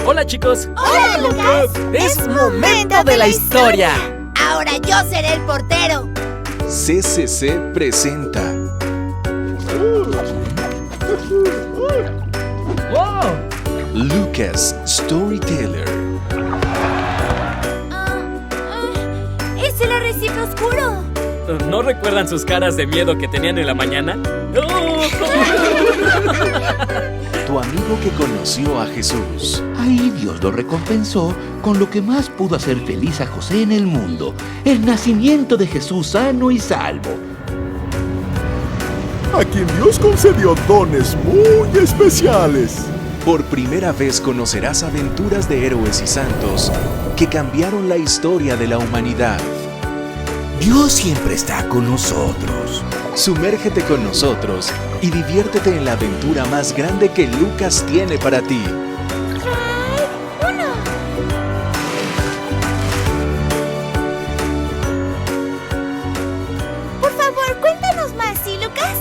Hola, chicos. ¡Hola, Lucas! Es momento de la historia. Ahora yo seré el portero. CCC presenta ¡Wow! Lucas Storyteller. ¡Es el arrecife oscuro! ¿No recuerdan sus caras de miedo que tenían en la mañana? Tu amigo que conoció a Jesús. Ahí Dios lo recompensó con lo que más pudo hacer feliz a José en el mundo: el nacimiento de Jesús sano y salvo. A quien Dios concedió dones muy especiales. Por primera vez conocerás aventuras de héroes y santos que cambiaron la historia de la humanidad. Dios siempre está con nosotros. Sumérgete con nosotros y diviértete en la aventura más grande que Lucas tiene para ti. Por favor, cuéntanos más, ¿sí, Lucas?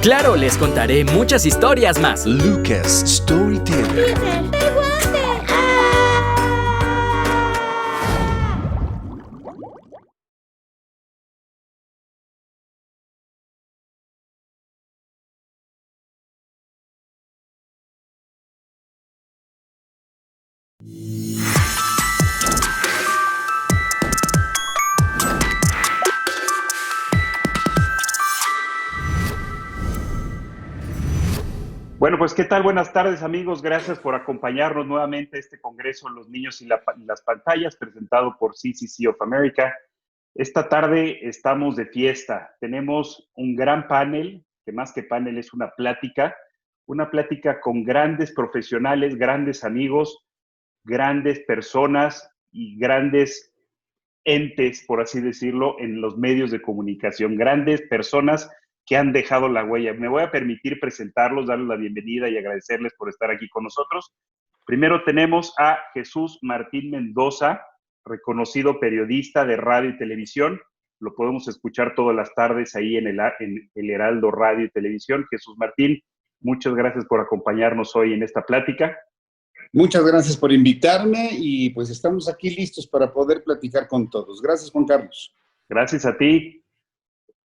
Claro, les contaré muchas historias más. Lucas Storyteller. Bueno, pues ¿qué tal? Buenas tardes, amigos. Gracias por acompañarnos nuevamente a este Congreso Los Niños y las Pantallas, presentado por CCC of America. Esta tarde estamos de fiesta. Tenemos un gran panel, que más que panel es una plática con grandes profesionales, grandes amigos, grandes personas y grandes entes, por así decirlo, en los medios de comunicación, grandes personas que han dejado la huella. Me voy a permitir presentarlos, darles la bienvenida y agradecerles por estar aquí con nosotros. Primero tenemos a Jesús Martín Mendoza, reconocido periodista de radio y televisión. Lo podemos escuchar todas las tardes ahí en el Heraldo Radio y Televisión. Jesús Martín, muchas gracias por acompañarnos hoy en esta plática. Muchas gracias por invitarme y pues estamos aquí listos para poder platicar con todos. Gracias, Juan Carlos. Gracias a ti.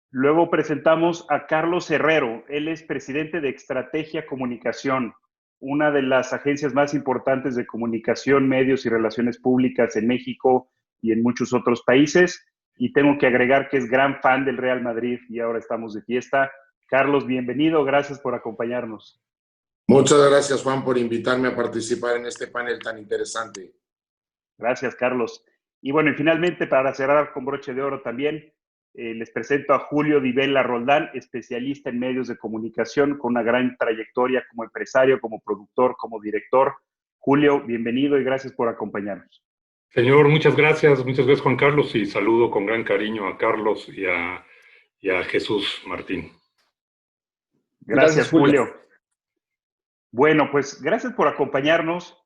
Luego presentamos a Carlos Herrero. Él es presidente de Estrategia Comunicación, una de las agencias más importantes de comunicación, medios y relaciones públicas en México y en muchos otros países. Y tengo que agregar que es gran fan del Real Madrid y ahora estamos de fiesta. Carlos, bienvenido. Gracias por acompañarnos. Muchas gracias, Juan, por invitarme a participar en este panel tan interesante. Gracias, Carlos. Y bueno, y finalmente, para cerrar con broche de oro también, les presento a Julio Di Vella Roldán, especialista en medios de comunicación con una gran trayectoria como empresario, como productor, como director. Julio, bienvenido y gracias por acompañarnos. Señor, muchas gracias Juan Carlos, y saludo con gran cariño a Carlos y a Jesús Martín. Gracias, Julio. Bueno, pues gracias por acompañarnos.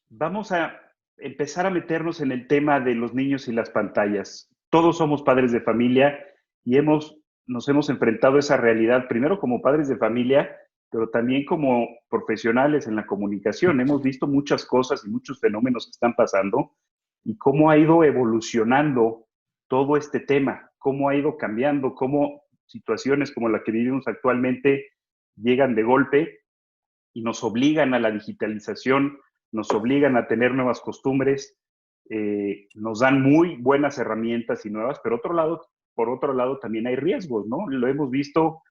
Vamos a empezar a meternos en el tema de los niños y las pantallas. Todos somos padres de familia y nos hemos enfrentado a esa realidad, primero como padres de familia, pero también como profesionales en la comunicación. Hemos visto muchas cosas y muchos fenómenos que están pasando y cómo ha ido evolucionando todo este tema, cómo ha ido cambiando, cómo situaciones como la que vivimos actualmente llegan de golpe y nos obligan a la digitalización, nos obligan a tener nuevas costumbres, nos dan muy buenas herramientas y nuevas, pero por otro lado también hay riesgos, ¿no? Lo hemos visto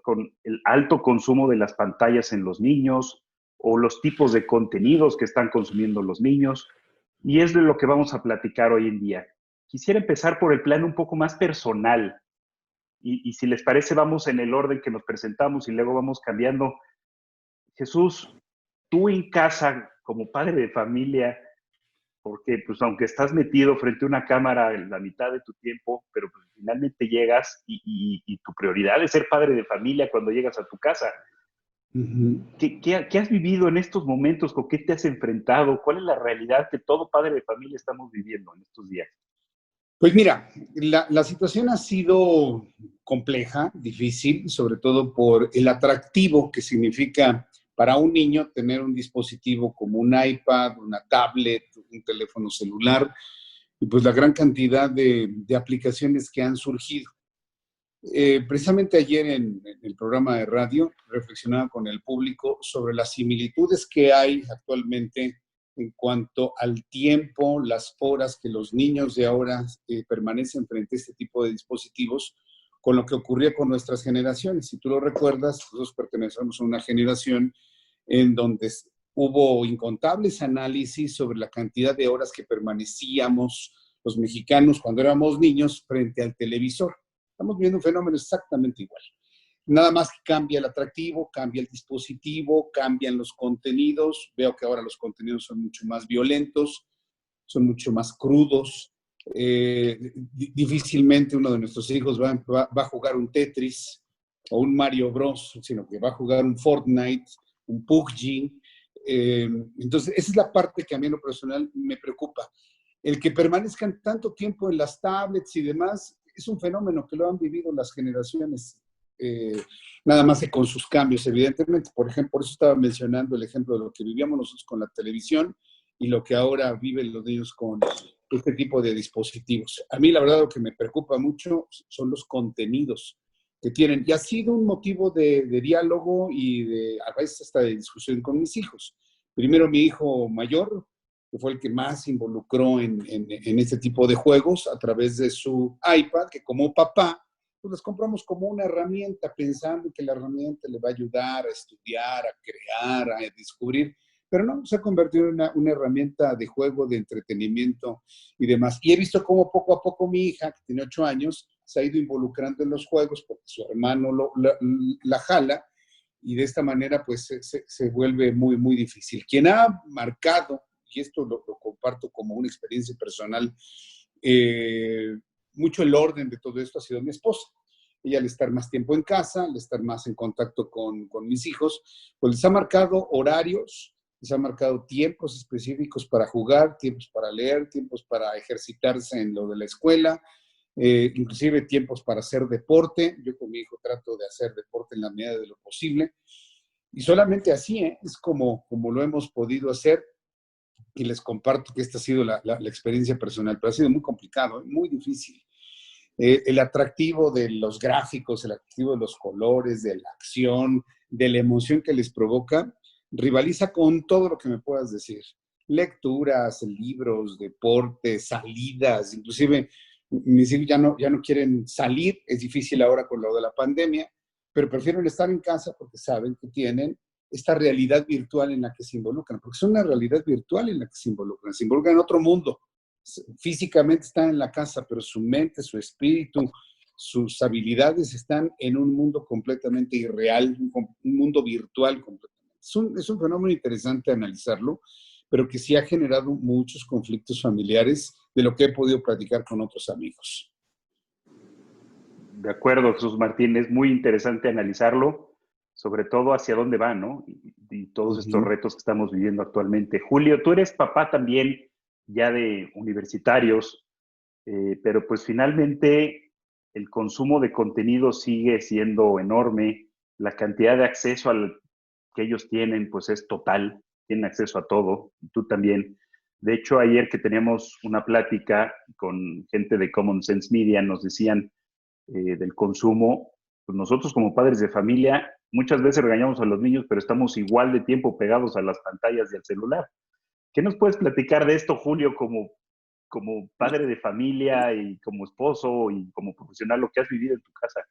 con el alto consumo de las pantallas en los niños o los tipos de contenidos que están consumiendo los niños, y es de lo que vamos a platicar hoy en día. Quisiera empezar por el plano un poco más personal y si les parece vamos en el orden que nos presentamos y luego vamos cambiando. Jesús, tú en casa como padre de familia, porque pues aunque estás metido frente a una cámara en la mitad de tu tiempo, pero pues, finalmente llegas y tu prioridad es ser padre de familia cuando llegas a tu casa. Uh-huh. ¿Qué has vivido en estos momentos? ¿Con qué te has enfrentado? ¿Cuál es la realidad que todo padre de familia estamos viviendo en estos días? Pues mira, la situación ha sido compleja, difícil, sobre todo por el atractivo que significa para un niño tener un dispositivo como un iPad, una tablet, un teléfono celular, y pues la gran cantidad de aplicaciones que han surgido. Precisamente ayer en el programa de radio reflexionaba con el público sobre las similitudes que hay actualmente en cuanto al tiempo, las horas que los niños de ahora permanecen frente a este tipo de dispositivos con lo que ocurría con nuestras generaciones. Si tú lo recuerdas, nosotros pertenecemos a una generación en donde hubo incontables análisis sobre la cantidad de horas que permanecíamos los mexicanos cuando éramos niños frente al televisor. Estamos viendo un fenómeno exactamente igual. Nada más que cambia el atractivo, cambia el dispositivo, cambian los contenidos. Veo que ahora los contenidos son mucho más violentos, son mucho más crudos. Difícilmente uno de nuestros hijos va a jugar un Tetris o un Mario Bros, sino que va a jugar un Fortnite, un PUBG. Entonces, esa es la parte que a mí en lo personal me preocupa. El que permanezcan tanto tiempo en las tablets y demás es un fenómeno que lo han vivido las generaciones, nada más que con sus cambios, evidentemente. Por ejemplo, por eso estaba mencionando el ejemplo de lo que vivíamos nosotros con la televisión y lo que ahora viven los niños con este tipo de dispositivos. A mí, la verdad, lo que me preocupa mucho son los contenidos que tienen. Y ha sido un motivo de diálogo y a veces hasta de discusión con mis hijos. Primero, mi hijo mayor, que fue el que más se involucró en este tipo de juegos a través de su iPad, que como papá, pues las compramos como una herramienta, pensando que la herramienta le va a ayudar a estudiar, a crear, a descubrir, pero no, se ha convertido en una herramienta de juego, de entretenimiento y demás. Y he visto cómo poco a poco mi hija, que tiene 8 años, se ha ido involucrando en los juegos porque su hermano la jala, y de esta manera pues se vuelve muy, muy difícil. Quien ha marcado, y esto lo comparto como una experiencia personal, mucho el orden de todo esto ha sido mi esposa. Ella, al estar más tiempo en casa, al estar más en contacto con mis hijos, pues les ha marcado horarios, les ha marcado tiempos específicos para jugar, tiempos para leer, tiempos para ejercitarse en lo de la escuela, inclusive tiempos para hacer deporte. Yo con mi hijo trato de hacer deporte en la medida de lo posible. Y solamente así es como lo hemos podido hacer. Y les comparto que esta ha sido la experiencia personal, pero ha sido muy complicado, muy difícil. El atractivo de los gráficos, el atractivo de los colores, de la acción, de la emoción que les provoca, rivaliza con todo lo que me puedas decir. Lecturas, libros, deportes, salidas, inclusive mis hijos ya no quieren salir, es difícil ahora con lo de la pandemia, pero prefieren estar en casa porque saben que tienen esta realidad virtual en la que se involucran, porque es una realidad virtual en la que se involucran en otro mundo. Físicamente están en la casa, pero su mente, su espíritu, sus habilidades están en un mundo completamente irreal, un mundo virtual completamente. Es un fenómeno interesante analizarlo, pero que sí ha generado muchos conflictos familiares de lo que he podido platicar con otros amigos. De acuerdo, Jesús Martín, es muy interesante analizarlo, sobre todo hacia dónde va, ¿no? Y todos estos retos que estamos viviendo actualmente. Julio, tú eres papá también ya de universitarios, pero pues finalmente el consumo de contenido sigue siendo enorme, la cantidad de acceso al que ellos tienen pues es total, tienen acceso a todo, y tú también. De hecho, ayer que teníamos una plática con gente de Common Sense Media, nos decían del consumo, pues nosotros como padres de familia muchas veces regañamos a los niños, pero estamos igual de tiempo pegados a las pantallas y al celular. ¿Qué nos puedes platicar de esto, Julio, como padre de familia y como esposo y como profesional, lo que has vivido en tu casa?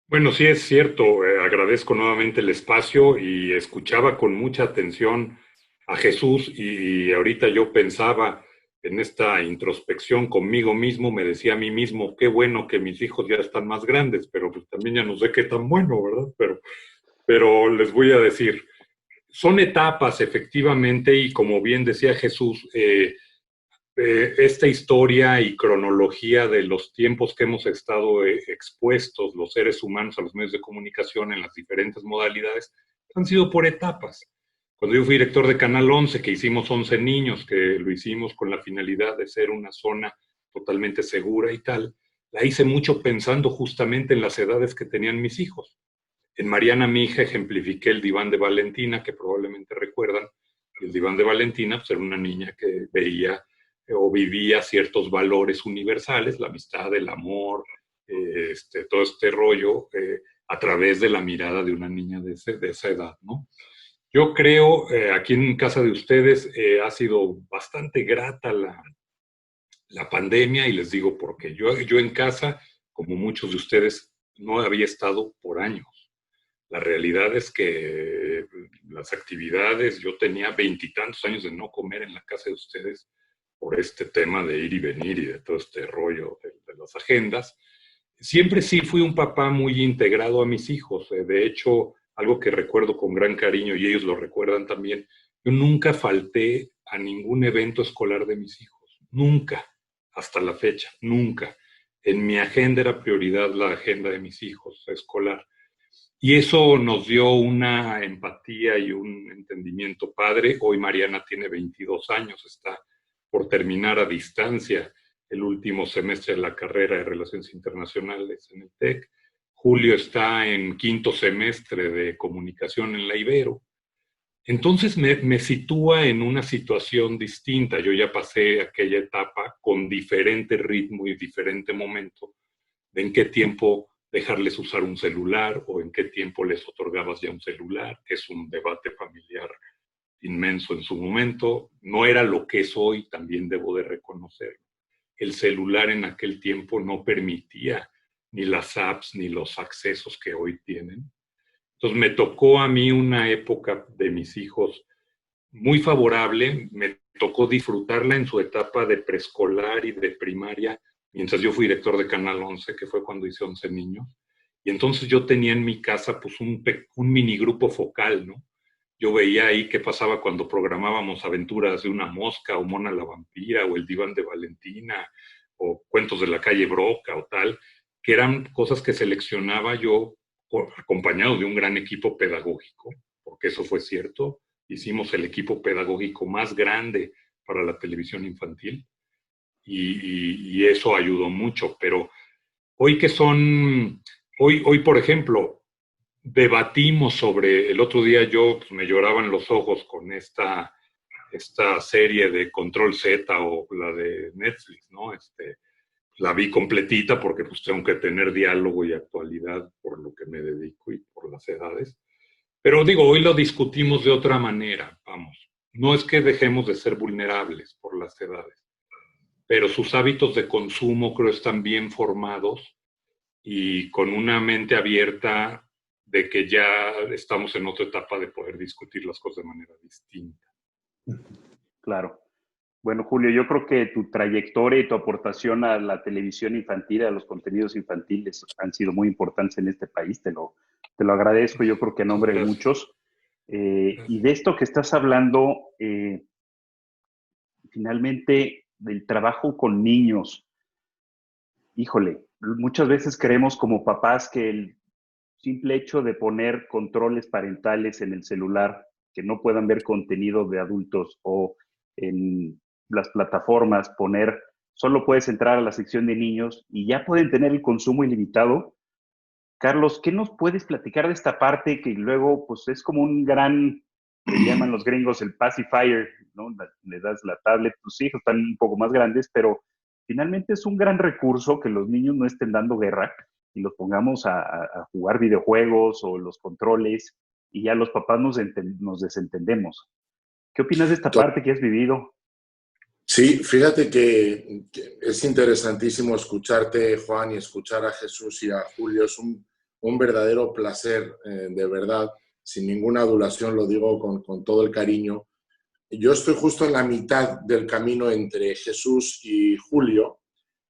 Bueno, sí es cierto. Agradezco nuevamente el espacio y escuchaba con mucha atención a Jesús y ahorita yo pensaba en esta introspección conmigo mismo, me decía a mí mismo, qué bueno que mis hijos ya están más grandes, pero pues también ya no sé qué tan bueno, ¿verdad? Pero les voy a decir, son etapas efectivamente y como bien decía Jesús, esta historia y cronología de los tiempos que hemos estado expuestos los seres humanos a los medios de comunicación en las diferentes modalidades han sido por etapas. Cuando yo fui director de Canal 11, que hicimos 11 niños, que lo hicimos con la finalidad de ser una zona totalmente segura y tal, la hice mucho pensando justamente en las edades que tenían mis hijos. En Mariana, mi hija, ejemplifiqué el diván de Valentina, que probablemente recuerdan. El diván de Valentina pues, era una niña que veía o vivía ciertos valores universales, la amistad, el amor, todo este rollo, a través de la mirada de una niña de esa edad, ¿no? Yo creo, aquí en casa de ustedes ha sido bastante grata la pandemia, y les digo porque yo en casa, como muchos de ustedes, no había estado por años. La realidad es que las actividades, yo tenía 20 y tantos años de no comer en la casa de ustedes por este tema de ir y venir y de todo este rollo de las agendas. Siempre sí fui un papá muy integrado a mis hijos. De hecho, algo que recuerdo con gran cariño, y ellos lo recuerdan también, yo nunca falté a ningún evento escolar de mis hijos. Nunca, hasta la fecha, nunca. En mi agenda era prioridad la agenda de mis hijos escolar. Y eso nos dio una empatía y un entendimiento padre. Hoy Mariana tiene 22 años, está por terminar a distancia el último semestre de la carrera de Relaciones Internacionales en el TEC. Julio está en 5º semestre de Comunicación en la Ibero. Entonces me sitúa en una situación distinta. Yo ya pasé aquella etapa con diferente ritmo y diferente momento de en qué tiempo dejarles usar un celular o en qué tiempo les otorgabas ya un celular, que es un debate familiar inmenso en su momento. No era lo que es hoy, también debo de reconocer. El celular en aquel tiempo no permitía ni las apps ni los accesos que hoy tienen. Entonces me tocó a mí una época de mis hijos muy favorable. Me tocó disfrutarla en su etapa de preescolar y de primaria, mientras yo fui director de Canal 11, que fue cuando hice 11 niños. Y entonces yo tenía en mi casa pues un minigrupo focal, ¿no? Yo veía ahí qué pasaba cuando programábamos Aventuras de una mosca, o Mona la vampira, o El diván de Valentina, o Cuentos de la calle Broca, o tal, que eran cosas que seleccionaba yo acompañado de un gran equipo pedagógico, porque eso fue cierto. Hicimos el equipo pedagógico más grande para la televisión infantil, y eso ayudó mucho. Pero hoy hoy por ejemplo, debatimos sobre, el otro día yo pues, me lloraban los ojos con esta serie de Control Z o la de Netflix, ¿no? La vi completita porque pues tengo que tener diálogo y actualidad por lo que me dedico y por las edades. Pero digo, hoy lo discutimos de otra manera, vamos. No es que dejemos de ser vulnerables por las edades, pero sus hábitos de consumo creo están bien formados y con una mente abierta de que ya estamos en otra etapa de poder discutir las cosas de manera distinta. Claro. Bueno, Julio, yo creo que tu trayectoria y tu aportación a la televisión infantil, a los contenidos infantiles, han sido muy importantes en este país. Te lo agradezco, yo creo que en nombre de muchos. Y de esto que estás hablando, finalmente, del trabajo con niños. Híjole, muchas veces creemos como papás que el simple hecho de poner controles parentales en el celular, que no puedan ver contenido de adultos, o en las plataformas solo puedes entrar a la sección de niños y ya pueden tener el consumo ilimitado. Carlos, ¿qué nos puedes platicar de esta parte que luego pues es como un gran, le llaman los gringos el pacifier, ¿no? Le das la tablet, tus hijos están un poco más grandes, pero finalmente es un gran recurso que los niños no estén dando guerra y los pongamos a jugar videojuegos o los controles y ya los papás nos desentendemos. ¿Qué opinas de esta parte que has vivido? Sí, fíjate que es interesantísimo escucharte, Juan, y escuchar a Jesús y a Julio. Es un verdadero placer, de verdad, sin ninguna adulación, lo digo con todo el cariño. Yo estoy justo en la mitad del camino entre Jesús y Julio,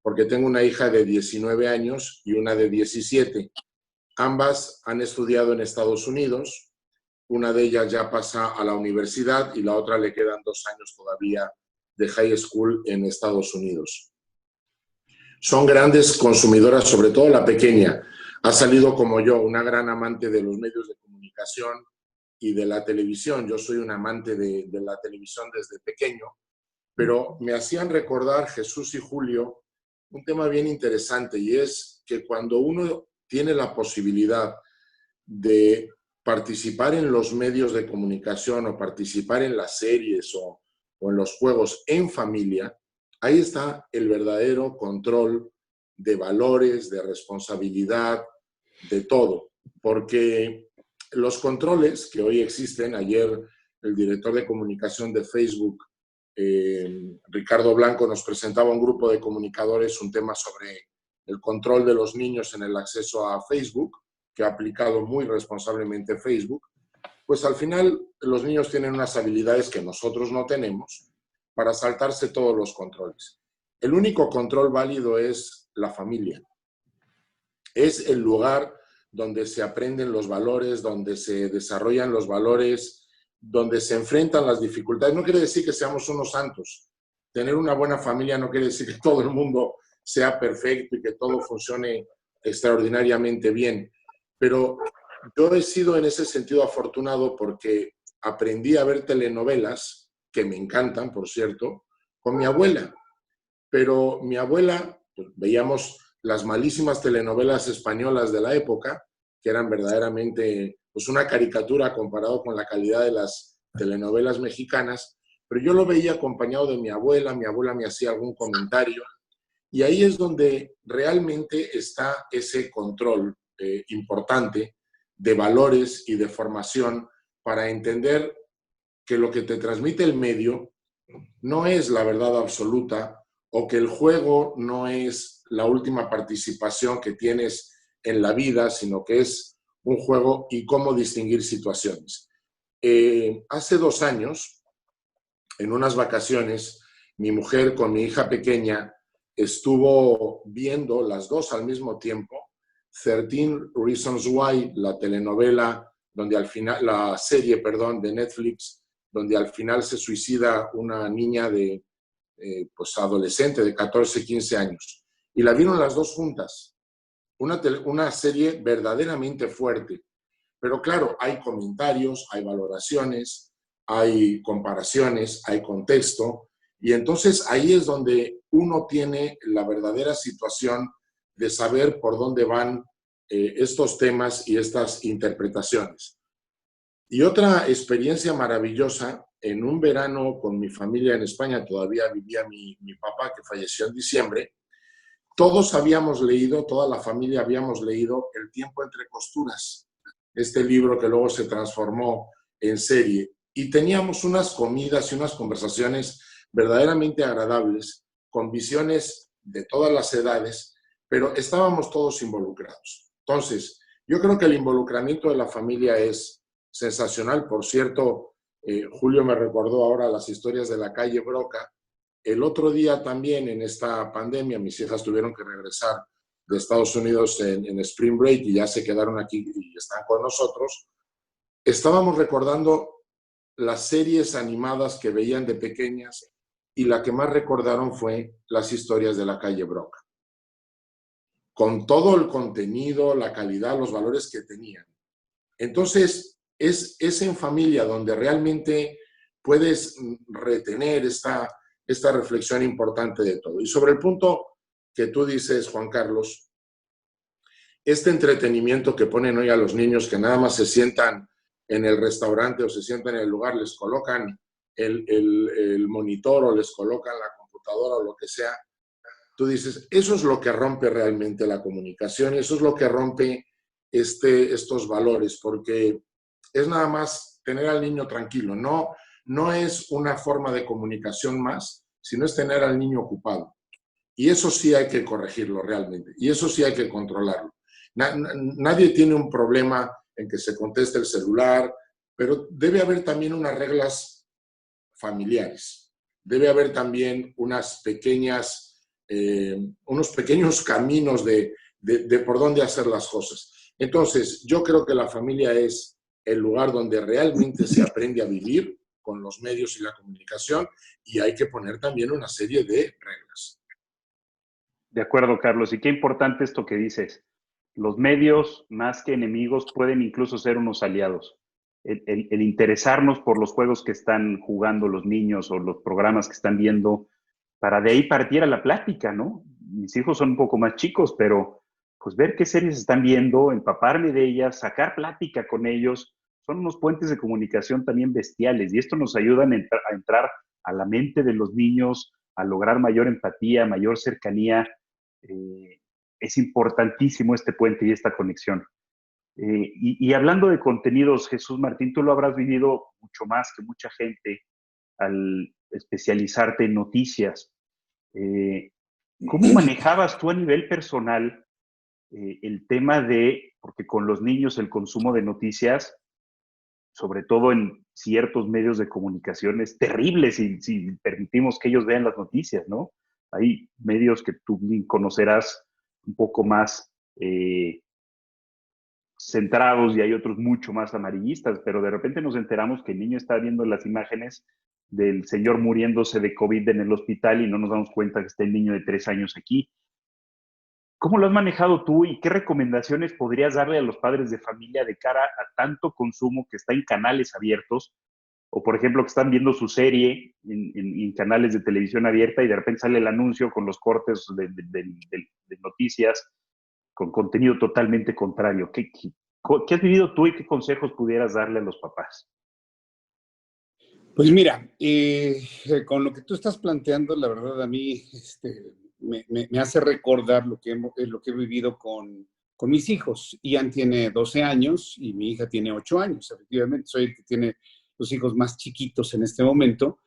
porque tengo una hija de 19 años y una de 17. Ambas han estudiado en Estados Unidos. Una de ellas ya pasa a la universidad y la otra le quedan 2 años todavía de high school en Estados Unidos. Son grandes consumidoras, sobre todo la pequeña. Ha salido como yo, una gran amante de los medios de comunicación y de la televisión. Yo soy un amante de la televisión desde pequeño, pero me hacían recordar, Jesús y Julio, un tema bien interesante, y es que cuando uno tiene la posibilidad de participar en los medios de comunicación o participar en las series o en los juegos en familia, ahí está el verdadero control de valores, de responsabilidad, de todo. Porque los controles que hoy existen, ayer el director de comunicación de Facebook, Ricardo Blanco, nos presentaba un grupo de comunicadores un tema sobre el control de los niños en el acceso a Facebook, que ha aplicado muy responsablemente Facebook. Pues al final los niños tienen unas habilidades que nosotros no tenemos para saltarse todos los controles. El único control válido es la familia. Es el lugar donde se aprenden los valores, donde se desarrollan los valores, donde se enfrentan las dificultades. No quiere decir que seamos unos santos. Tener una buena familia no quiere decir que todo el mundo sea perfecto y que todo funcione extraordinariamente bien. Pero yo he sido en ese sentido afortunado porque aprendí a ver telenovelas, que me encantan, por cierto, con mi abuela. Pero mi abuela, pues, veíamos las malísimas telenovelas españolas de la época, que eran verdaderamente pues, una caricatura comparado con la calidad de las telenovelas mexicanas, pero yo lo veía acompañado de mi abuela me hacía algún comentario, y ahí es donde realmente está ese control importante de valores y de formación para entender que lo que te transmite el medio no es la verdad absoluta, o que el juego no es la última participación que tienes en la vida, sino que es un juego y cómo distinguir situaciones. Hace 2 años, en unas vacaciones, mi mujer con mi hija pequeña estuvo viendo las dos al mismo tiempo 13 Reasons Why, la telenovela, donde al final, la serie, perdón, de Netflix, donde al final se suicida una niña de pues adolescente de 14, 15 años. Y la vieron las dos juntas. Una serie verdaderamente fuerte. Pero claro, hay comentarios, hay valoraciones, hay comparaciones, hay contexto. Y entonces ahí es donde uno tiene la verdadera situación de saber por dónde van estos temas y estas interpretaciones. Y otra experiencia maravillosa, en un verano con mi familia en España, todavía vivía mi papá, que falleció en diciembre, todos habíamos leído, toda la familia habíamos leído El tiempo entre costuras, este libro que luego se transformó en serie. Y teníamos unas comidas y unas conversaciones verdaderamente agradables, con visiones de todas las edades, pero estábamos todos involucrados. Entonces, yo creo que el involucramiento de la familia es sensacional. Por cierto, Julio me recordó ahora las historias de la calle Broca. El otro día también, en esta pandemia, mis hijas tuvieron que regresar de Estados Unidos en Spring Break y ya se quedaron aquí y están con nosotros. Estábamos recordando las series animadas que veían de pequeñas y la que más recordaron fue las historias de la calle Broca. Con todo el contenido, la calidad, los valores que tenían. Entonces, es en familia donde realmente puedes retener esta reflexión importante de todo. Y sobre el punto que tú dices, Juan Carlos, este entretenimiento que ponen hoy a los niños, que nada más se sientan en el restaurante o se sientan en el lugar, les colocan el monitor o les colocan la computadora o lo que sea, tú dices, eso es lo que rompe realmente la comunicación, eso es lo que rompe estos valores, porque es nada más tener al niño tranquilo, no es una forma de comunicación más, sino es tener al niño ocupado. Y eso sí hay que corregirlo realmente, y eso sí hay que controlarlo. Nadie tiene un problema en que se conteste el celular, pero debe haber también unas reglas familiares. Debe haber también unos pequeños caminos de por dónde hacer las cosas. Entonces, yo creo que la familia es el lugar donde realmente se aprende a vivir con los medios y la comunicación, y hay que poner también una serie de reglas. De acuerdo, Carlos. Y qué importante esto que dices. Los medios, más que enemigos, pueden incluso ser unos aliados. El interesarnos por los juegos que están jugando los niños o los programas que están viendo, para de ahí partir a la plática, ¿no? Mis hijos son un poco más chicos, pero pues ver qué series están viendo, empaparme de ellas, sacar plática con ellos. Son unos puentes de comunicación también bestiales y esto nos ayuda a entrar a la mente de los niños, a lograr mayor empatía, mayor cercanía. Es importantísimo este puente y esta conexión. Y hablando de contenidos, Jesús Martín, tú lo habrás vivido mucho más que mucha gente al especializarte en noticias. ¿Cómo manejabas tú a nivel personal el tema porque con los niños el consumo de noticias, sobre todo en ciertos medios de comunicación, es terrible si permitimos que ellos vean las noticias, ¿no? Hay medios que tú conocerás un poco más centrados y hay otros mucho más amarillistas, pero de repente nos enteramos que el niño está viendo las imágenes del señor muriéndose de COVID en el hospital y no nos damos cuenta que está el niño de 3 años aquí. ¿Cómo lo has manejado tú y qué recomendaciones podrías darle a los padres de familia de cara a tanto consumo que está en canales abiertos? O, por ejemplo, que están viendo su serie en canales de televisión abierta y de repente sale el anuncio con los cortes de noticias con contenido totalmente contrario. ¿Qué has vivido tú y qué consejos pudieras darle a los papás? Pues mira, con lo que tú estás planteando, la verdad a mí me hace recordar lo que he vivido con mis hijos. Ian tiene 12 años y mi hija tiene 8 años. Efectivamente, soy el que tiene los hijos más chiquitos en este momento.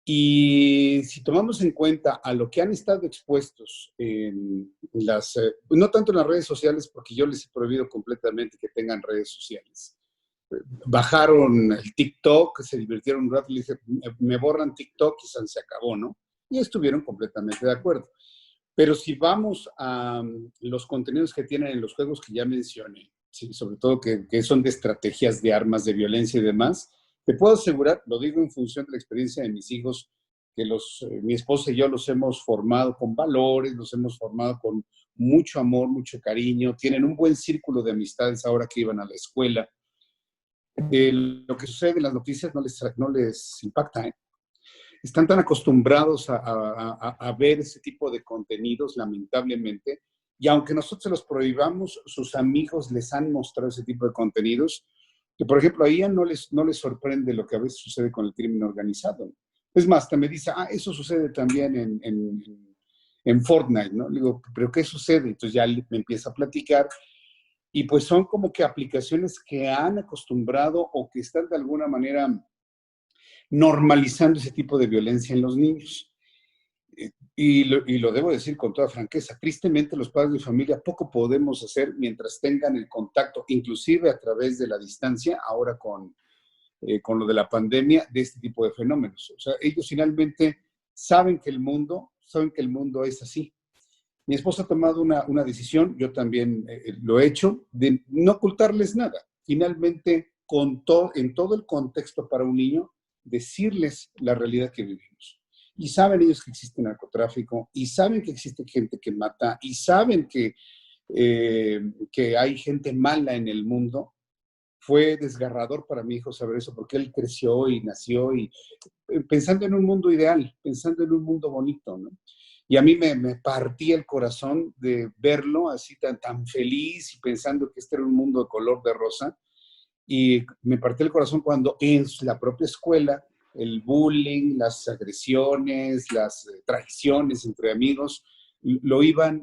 Y si tomamos en cuenta a lo que han estado expuestos no tanto en las redes sociales, porque yo les he prohibido completamente que tengan redes sociales. Bajaron el TikTok, se divirtieron un rato y le dije, me borran TikTok y se acabó, ¿no? Y estuvieron completamente de acuerdo. Pero si vamos a los contenidos que tienen en los juegos que ya mencioné, ¿sí? Sobre todo que son de estrategias de armas de violencia y demás, te puedo asegurar, lo digo en función de la experiencia de mis hijos, que mi esposa y yo los hemos formado con valores, los hemos formado con mucho amor, mucho cariño, tienen un buen círculo de amistades ahora que iban a la escuela. Lo que sucede en las noticias no les impacta, ¿eh? Están tan acostumbrados a ver ese tipo de contenidos, lamentablemente, y aunque nosotros se los prohibamos, sus amigos les han mostrado ese tipo de contenidos, que por ejemplo a ella no les sorprende lo que a veces sucede con el crimen organizado. Es más, hasta me dice, eso sucede también en Fortnite, ¿no? Le digo, ¿pero qué sucede? Entonces ya me empieza a platicar. Y pues son como que aplicaciones que han acostumbrado o que están de alguna manera normalizando ese tipo de violencia en los niños. Y lo debo decir con toda franqueza, tristemente los padres de familia poco podemos hacer mientras tengan el contacto, inclusive a través de la distancia, ahora con lo de la pandemia, de este tipo de fenómenos. O sea, ellos finalmente saben que el mundo es así. Mi esposa ha tomado una decisión, yo también lo he hecho, de no ocultarles nada. Finalmente, en todo el contexto para un niño, decirles la realidad que vivimos. Y saben ellos que existe narcotráfico, y saben que existe gente que mata, y saben que hay gente mala en el mundo. Fue desgarrador para mi hijo saber eso, porque él creció y nació y pensando en un mundo ideal, pensando en un mundo bonito, ¿no? Y a mí me partía el corazón de verlo así tan feliz y pensando que este era un mundo de color de rosa. Y me partía el corazón cuando en la propia escuela el bullying, las agresiones, las traiciones entre amigos, le iban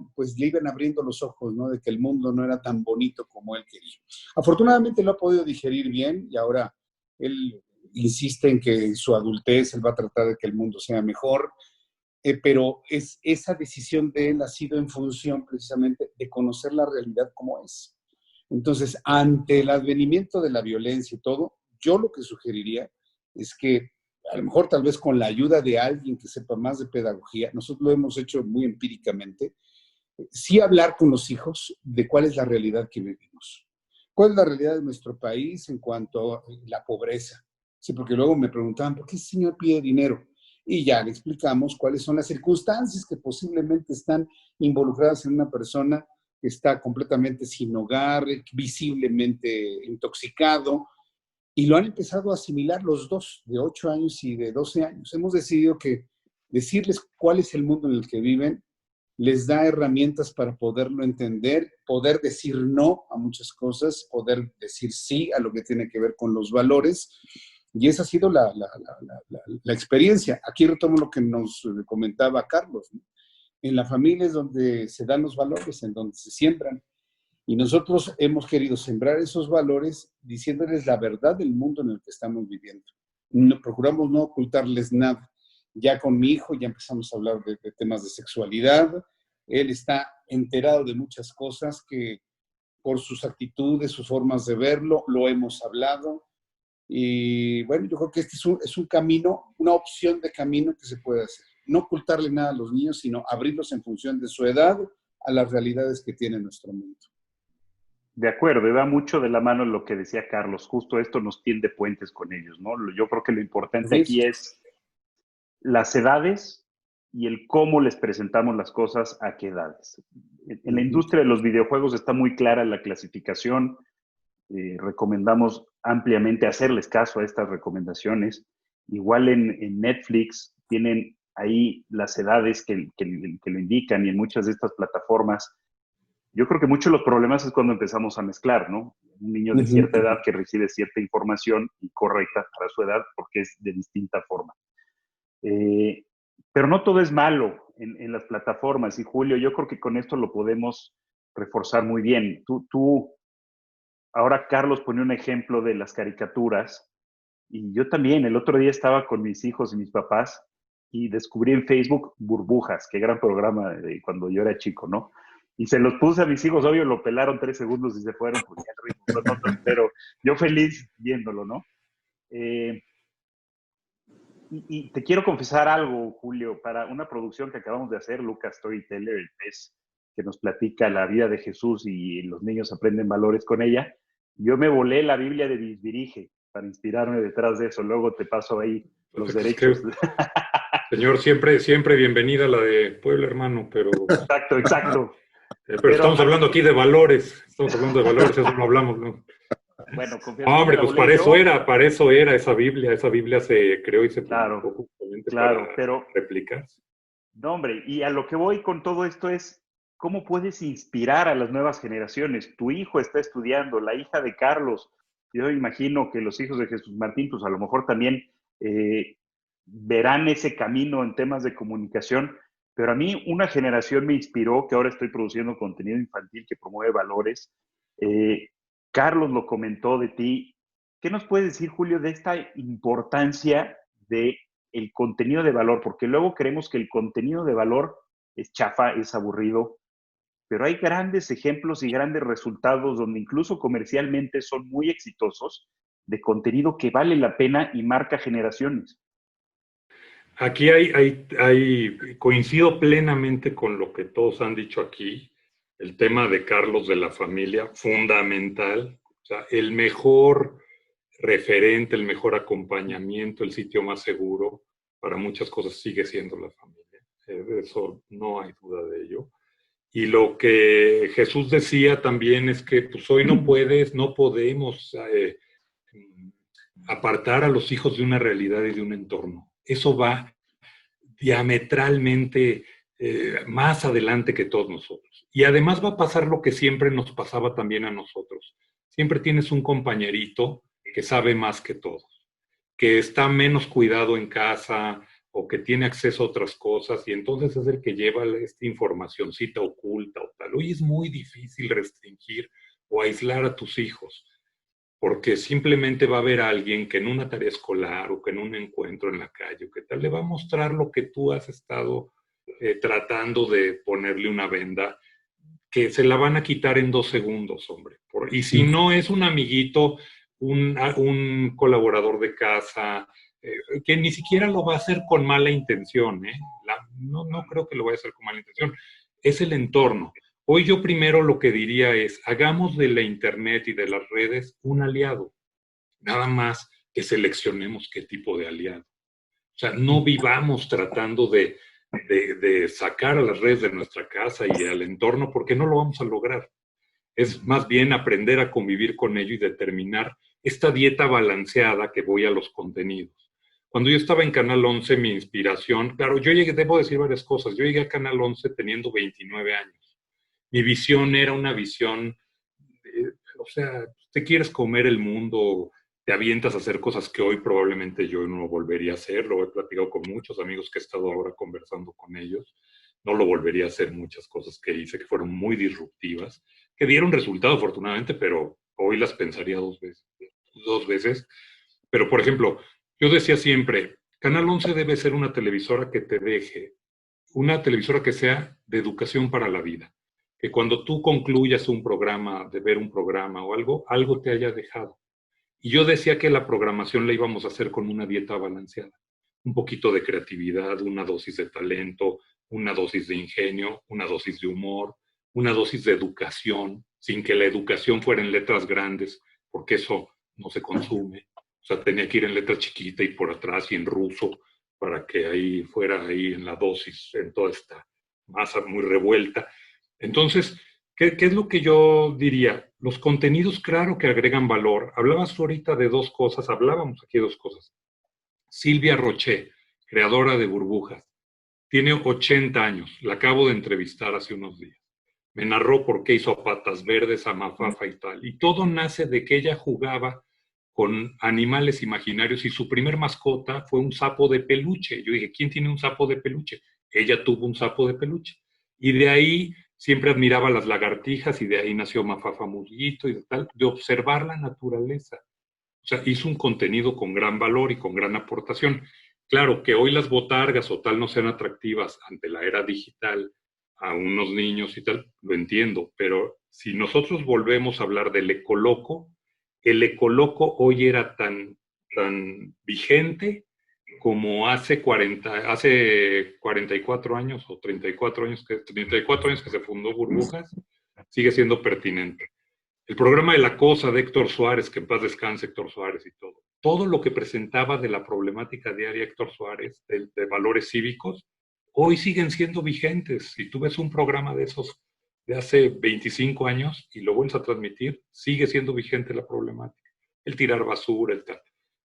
abriendo los ojos, ¿no? De que el mundo no era tan bonito como él quería. Afortunadamente lo ha podido digerir bien y ahora él insiste en que en su adultez él va a tratar de que el mundo sea mejor, pero esa decisión de él ha sido en función precisamente de conocer la realidad como es. Entonces, ante el advenimiento de la violencia y todo, yo lo que sugeriría es que a lo mejor tal vez con la ayuda de alguien que sepa más de pedagogía, nosotros lo hemos hecho muy empíricamente, sí hablar con los hijos de cuál es la realidad que vivimos. ¿Cuál es la realidad de nuestro país en cuanto a la pobreza? Sí, porque luego me preguntaban, ¿por qué ese señor pide dinero? Y ya le explicamos cuáles son las circunstancias que posiblemente están involucradas en una persona que está completamente sin hogar, visiblemente intoxicado, y lo han empezado a asimilar los dos, de 8 años y de 12 años. Hemos decidido que decirles cuál es el mundo en el que viven les da herramientas para poderlo entender, poder decir no a muchas cosas, poder decir sí a lo que tiene que ver con los valores. Y esa ha sido la experiencia. Aquí retomo lo que nos comentaba Carlos, ¿no? En la familia es donde se dan los valores, en donde se siembran. Y nosotros hemos querido sembrar esos valores diciéndoles la verdad del mundo en el que estamos viviendo. Procuramos no ocultarles nada. Ya con mi hijo ya empezamos a hablar de temas de sexualidad. Él está enterado de muchas cosas que por sus actitudes, sus formas de verlo, lo hemos hablado. Y bueno, yo creo que este es un camino, una opción de camino que se puede hacer. No ocultarle nada a los niños, sino abrirlos en función de su edad a las realidades que tiene nuestro mundo. De acuerdo, y va mucho de la mano lo que decía Carlos. Justo esto nos tiende puentes con ellos, ¿no? Yo creo que lo importante aquí es las edades y el cómo les presentamos las cosas a qué edades. En la industria de los videojuegos está muy clara la clasificación. Recomendamos ampliamente hacerles caso a estas recomendaciones. Igual en Netflix tienen ahí las edades que lo indican, y en muchas de estas plataformas. Yo creo que muchos de los problemas es cuando empezamos a mezclar, ¿no? Un niño de cierta edad que recibe cierta información incorrecta para su edad porque es de distinta forma. Pero no todo es malo en las plataformas. Y Julio, yo creo que con esto lo podemos reforzar muy bien. Ahora Carlos pone un ejemplo de las caricaturas, y yo también el otro día estaba con mis hijos y mis papás y descubrí en Facebook Burbujas, qué gran programa de cuando yo era chico, ¿no? Y se los puse a mis hijos, obvio, lo pelaron 3 segundos y se fueron, porque ya ritmo con otros, pero yo feliz viéndolo, ¿no? Y te quiero confesar algo, Julio, para una producción que acabamos de hacer, Lucas Storyteller, el pez que nos platica la vida de Jesús y los niños aprenden valores con ella, yo me volé la Biblia de Bisbirige para inspirarme detrás de eso. Luego te paso ahí los derechos. Señor, siempre bienvenida la de Puebla, hermano, pero... Exacto. Pero estamos hablando aquí de valores. Estamos hablando de valores, eso no hablamos, ¿no? Bueno, hombre, pues para eso era esa Biblia. Esa Biblia se creó y se publicó justamente para replicarse. No, hombre, y a lo que voy con todo esto es cómo puedes inspirar a las nuevas generaciones. Tu hijo está estudiando, la hija de Carlos. Yo imagino que los hijos de Jesús Martín, pues a lo mejor también verán ese camino en temas de comunicación. Pero a mí una generación me inspiró, que ahora estoy produciendo contenido infantil que promueve valores. Carlos lo comentó de ti. ¿Qué nos puedes decir, Julio, de esta importancia del contenido de valor? Porque luego creemos que el contenido de valor es chafa, es aburrido, pero hay grandes ejemplos y grandes resultados donde incluso comercialmente son muy exitosos de contenido que vale la pena y marca generaciones. Aquí coincido plenamente con lo que todos han dicho aquí. El tema de Carlos de la familia, fundamental. O sea, el mejor referente, el mejor acompañamiento, el sitio más seguro para muchas cosas sigue siendo la familia. Eso no hay duda de ello. Y lo que Jesús decía también es que pues, hoy no podemos apartar a los hijos de una realidad y de un entorno. Eso va diametralmente más adelante que todos nosotros. Y además va a pasar lo que siempre nos pasaba también a nosotros. Siempre tienes un compañerito que sabe más que todos, que está menos cuidado en casa o que tiene acceso a otras cosas y entonces es el que lleva esta informacioncita oculta o tal. Hoy es muy difícil restringir o aislar a tus hijos, porque simplemente va a haber alguien que en una tarea escolar o que en un encuentro en la calle o que tal, le va a mostrar lo que tú has estado tratando de ponerle una venda, que se la van a quitar en 2 segundos, hombre. Y si no es un amiguito, un colaborador de casa, que ni siquiera lo va a hacer con mala intención, no creo que lo vaya a hacer con mala intención, es el entorno. Hoy yo primero lo que diría es, hagamos de la internet y de las redes un aliado, nada más que seleccionemos qué tipo de aliado. O sea, no vivamos tratando de sacar a las redes de nuestra casa y al entorno, porque no lo vamos a lograr. Es más bien aprender a convivir con ello y determinar esta dieta balanceada que voy a los contenidos. Cuando yo estaba en Canal 11, mi inspiración, claro, yo llegué, debo decir varias cosas, yo llegué a Canal 11 teniendo 29 años. Mi visión era una visión, o sea, te quieres comer el mundo, te avientas a hacer cosas que hoy probablemente yo no volvería a hacer, lo he platicado con muchos amigos que he estado ahora conversando con ellos, no lo volvería a hacer muchas cosas que hice, que fueron muy disruptivas, que dieron resultado afortunadamente, pero hoy las pensaría dos veces. Pero, por ejemplo, yo decía siempre, Canal 11 debe ser una televisora que te deje, una televisora que sea de educación para la vida, que cuando tú concluyas un programa, de ver un programa o algo te haya dejado. Y yo decía que la programación la íbamos a hacer con una dieta balanceada, un poquito de creatividad, una dosis de talento, una dosis de ingenio, una dosis de humor, una dosis de educación, sin que la educación fuera en letras grandes, porque eso no se consume. O sea, tenía que ir en letra chiquita y por atrás y en ruso para que ahí fuera ahí en la dosis, en toda esta masa muy revuelta. Entonces, ¿qué es lo que yo diría? Los contenidos, claro que agregan valor. Hablabas ahorita de dos cosas, hablábamos aquí de dos cosas. Silvia Roché, creadora de Burbujas, tiene 80 años, la acabo de entrevistar hace unos días. Me narró por qué hizo Patas Verdes, a Mafafa y tal. Y todo nace de que ella jugaba con animales imaginarios y su primer mascota fue un sapo de peluche. Yo dije, ¿quién tiene un sapo de peluche? Ella tuvo un sapo de peluche. Y de ahí siempre admiraba las lagartijas y de ahí nació Mafafa Musguito y de tal, de observar la naturaleza. O sea, hizo un contenido con gran valor y con gran aportación. Claro, que hoy las botargas o tal no sean atractivas ante la era digital a unos niños y tal, lo entiendo, pero si nosotros volvemos a hablar del ecoloco, el ecoloco hoy era tan vigente como hace 44 años o 34 años que se fundó Burbujas, sigue siendo pertinente. El programa de La Cosa de Héctor Suárez, que en paz descanse Héctor Suárez y todo. Todo lo que presentaba de la problemática diaria Héctor Suárez, de valores cívicos, hoy siguen siendo vigentes. Si tú ves un programa de esos de hace 25 años y lo vuelves a transmitir, sigue siendo vigente la problemática. El tirar basura, el tal.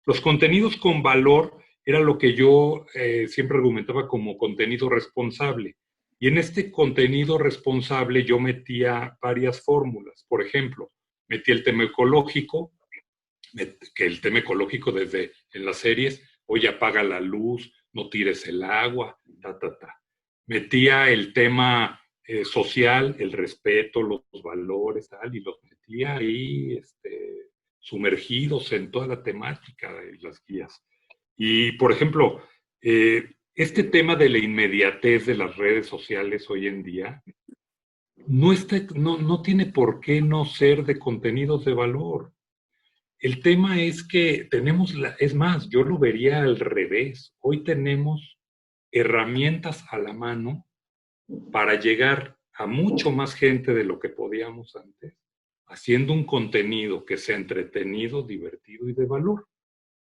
Los contenidos con valor era lo que yo siempre argumentaba como contenido responsable. Y en este contenido responsable yo metía varias fórmulas. Por ejemplo, metí el tema ecológico, que el tema ecológico desde en las series, oye, apaga la luz, no tires el agua, Metía el tema social, el respeto, los valores, tal, y los metía ahí sumergidos en toda la temática de las guías. Y, por ejemplo, este tema de la inmediatez de las redes sociales hoy en día no tiene por qué no ser de contenidos de valor. El tema es que es más, yo lo vería al revés. Hoy tenemos herramientas a la mano para llegar a mucho más gente de lo que podíamos antes, haciendo un contenido que sea entretenido, divertido y de valor.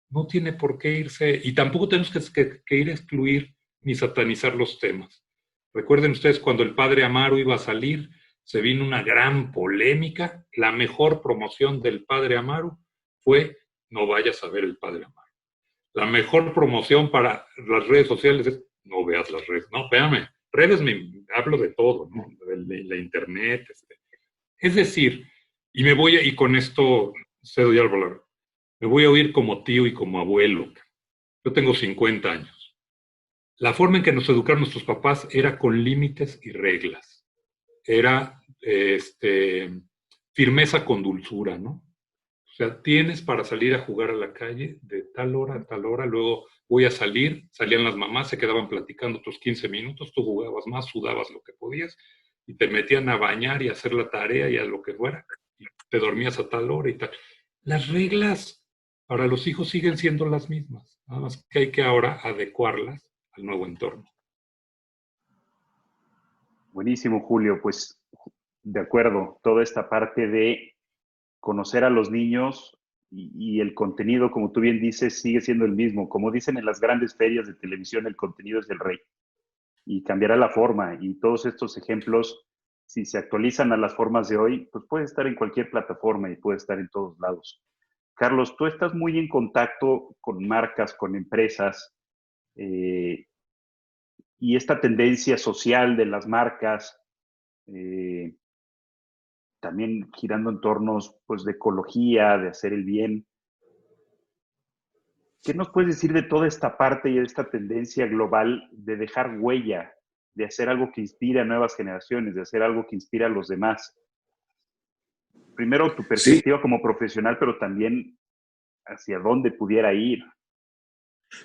No tiene por qué irse, y tampoco tenemos que ir a excluir ni satanizar los temas. Recuerden ustedes cuando el Padre Amaro iba a salir, se vino una gran polémica. La mejor promoción del Padre Amaro fue no vayas a ver el Padre Amaro. La mejor promoción para las redes sociales es no veas las redes. No, espérame, redes hablo de todo, ¿no? De la internet. Es decir, y con esto cedo ya la palabra, me voy a oír como tío y como abuelo. Yo tengo 50 años. La forma en que nos educaron nuestros papás era con límites y reglas. Era firmeza con dulzura, ¿no? O sea, tienes para salir a jugar a la calle de tal hora a tal hora, luego voy a salir, salían las mamás, se quedaban platicando otros 15 minutos, tú jugabas más, sudabas lo que podías, y te metían a bañar y a hacer la tarea y a lo que fuera, y te dormías a tal hora y tal. Las reglas para los hijos siguen siendo las mismas, nada más que hay que ahora adecuarlas al nuevo entorno. Buenísimo, Julio. Pues de acuerdo, toda esta parte de conocer a los niños y el contenido, como tú bien dices, sigue siendo el mismo. Como dicen en las grandes ferias de televisión, el contenido es el rey. Y cambiará la forma. Y todos estos ejemplos, si se actualizan a las formas de hoy, pues puede estar en cualquier plataforma y puede estar en todos lados. Carlos, tú estás muy en contacto con marcas, con empresas, y esta tendencia social de las marcas, también girando en tornos pues, de ecología, de hacer el bien. ¿Qué nos puedes decir de toda esta parte y de esta tendencia global de dejar huella, de hacer algo que inspire a nuevas generaciones, de hacer algo que inspire a los demás? Primero, tu perspectiva como profesional, pero también hacia dónde pudiera ir.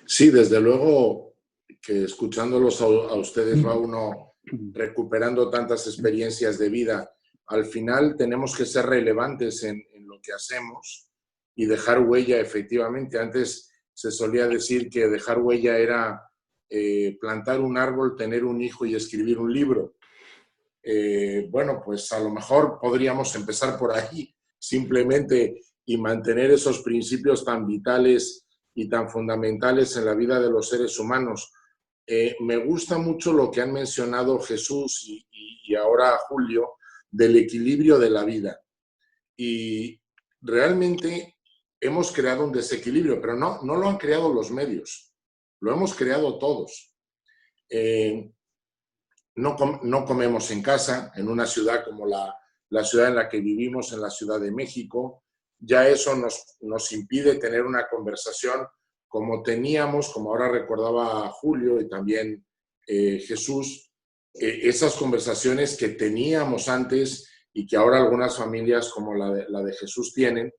Sí, desde luego que escuchándolos a ustedes va uno recuperando tantas experiencias de vida. Al final tenemos que ser relevantes en lo que hacemos y dejar huella, efectivamente. Antes se solía decir que dejar huella era plantar un árbol, tener un hijo y escribir un libro. Bueno, pues a lo mejor podríamos empezar por ahí, simplemente, y mantener esos principios tan vitales y tan fundamentales en la vida de los seres humanos. Me gusta mucho lo que han mencionado Jesús y ahora Julio, del equilibrio de la vida. Y realmente hemos creado un desequilibrio, pero no lo han creado los medios, lo hemos creado todos. No comemos en casa, en una ciudad como la ciudad en la que vivimos, en la Ciudad de México. Ya eso nos impide tener una conversación como teníamos, como ahora recordaba Julio y también Jesús, esas conversaciones que teníamos antes y que ahora algunas familias como la de Jesús tienen.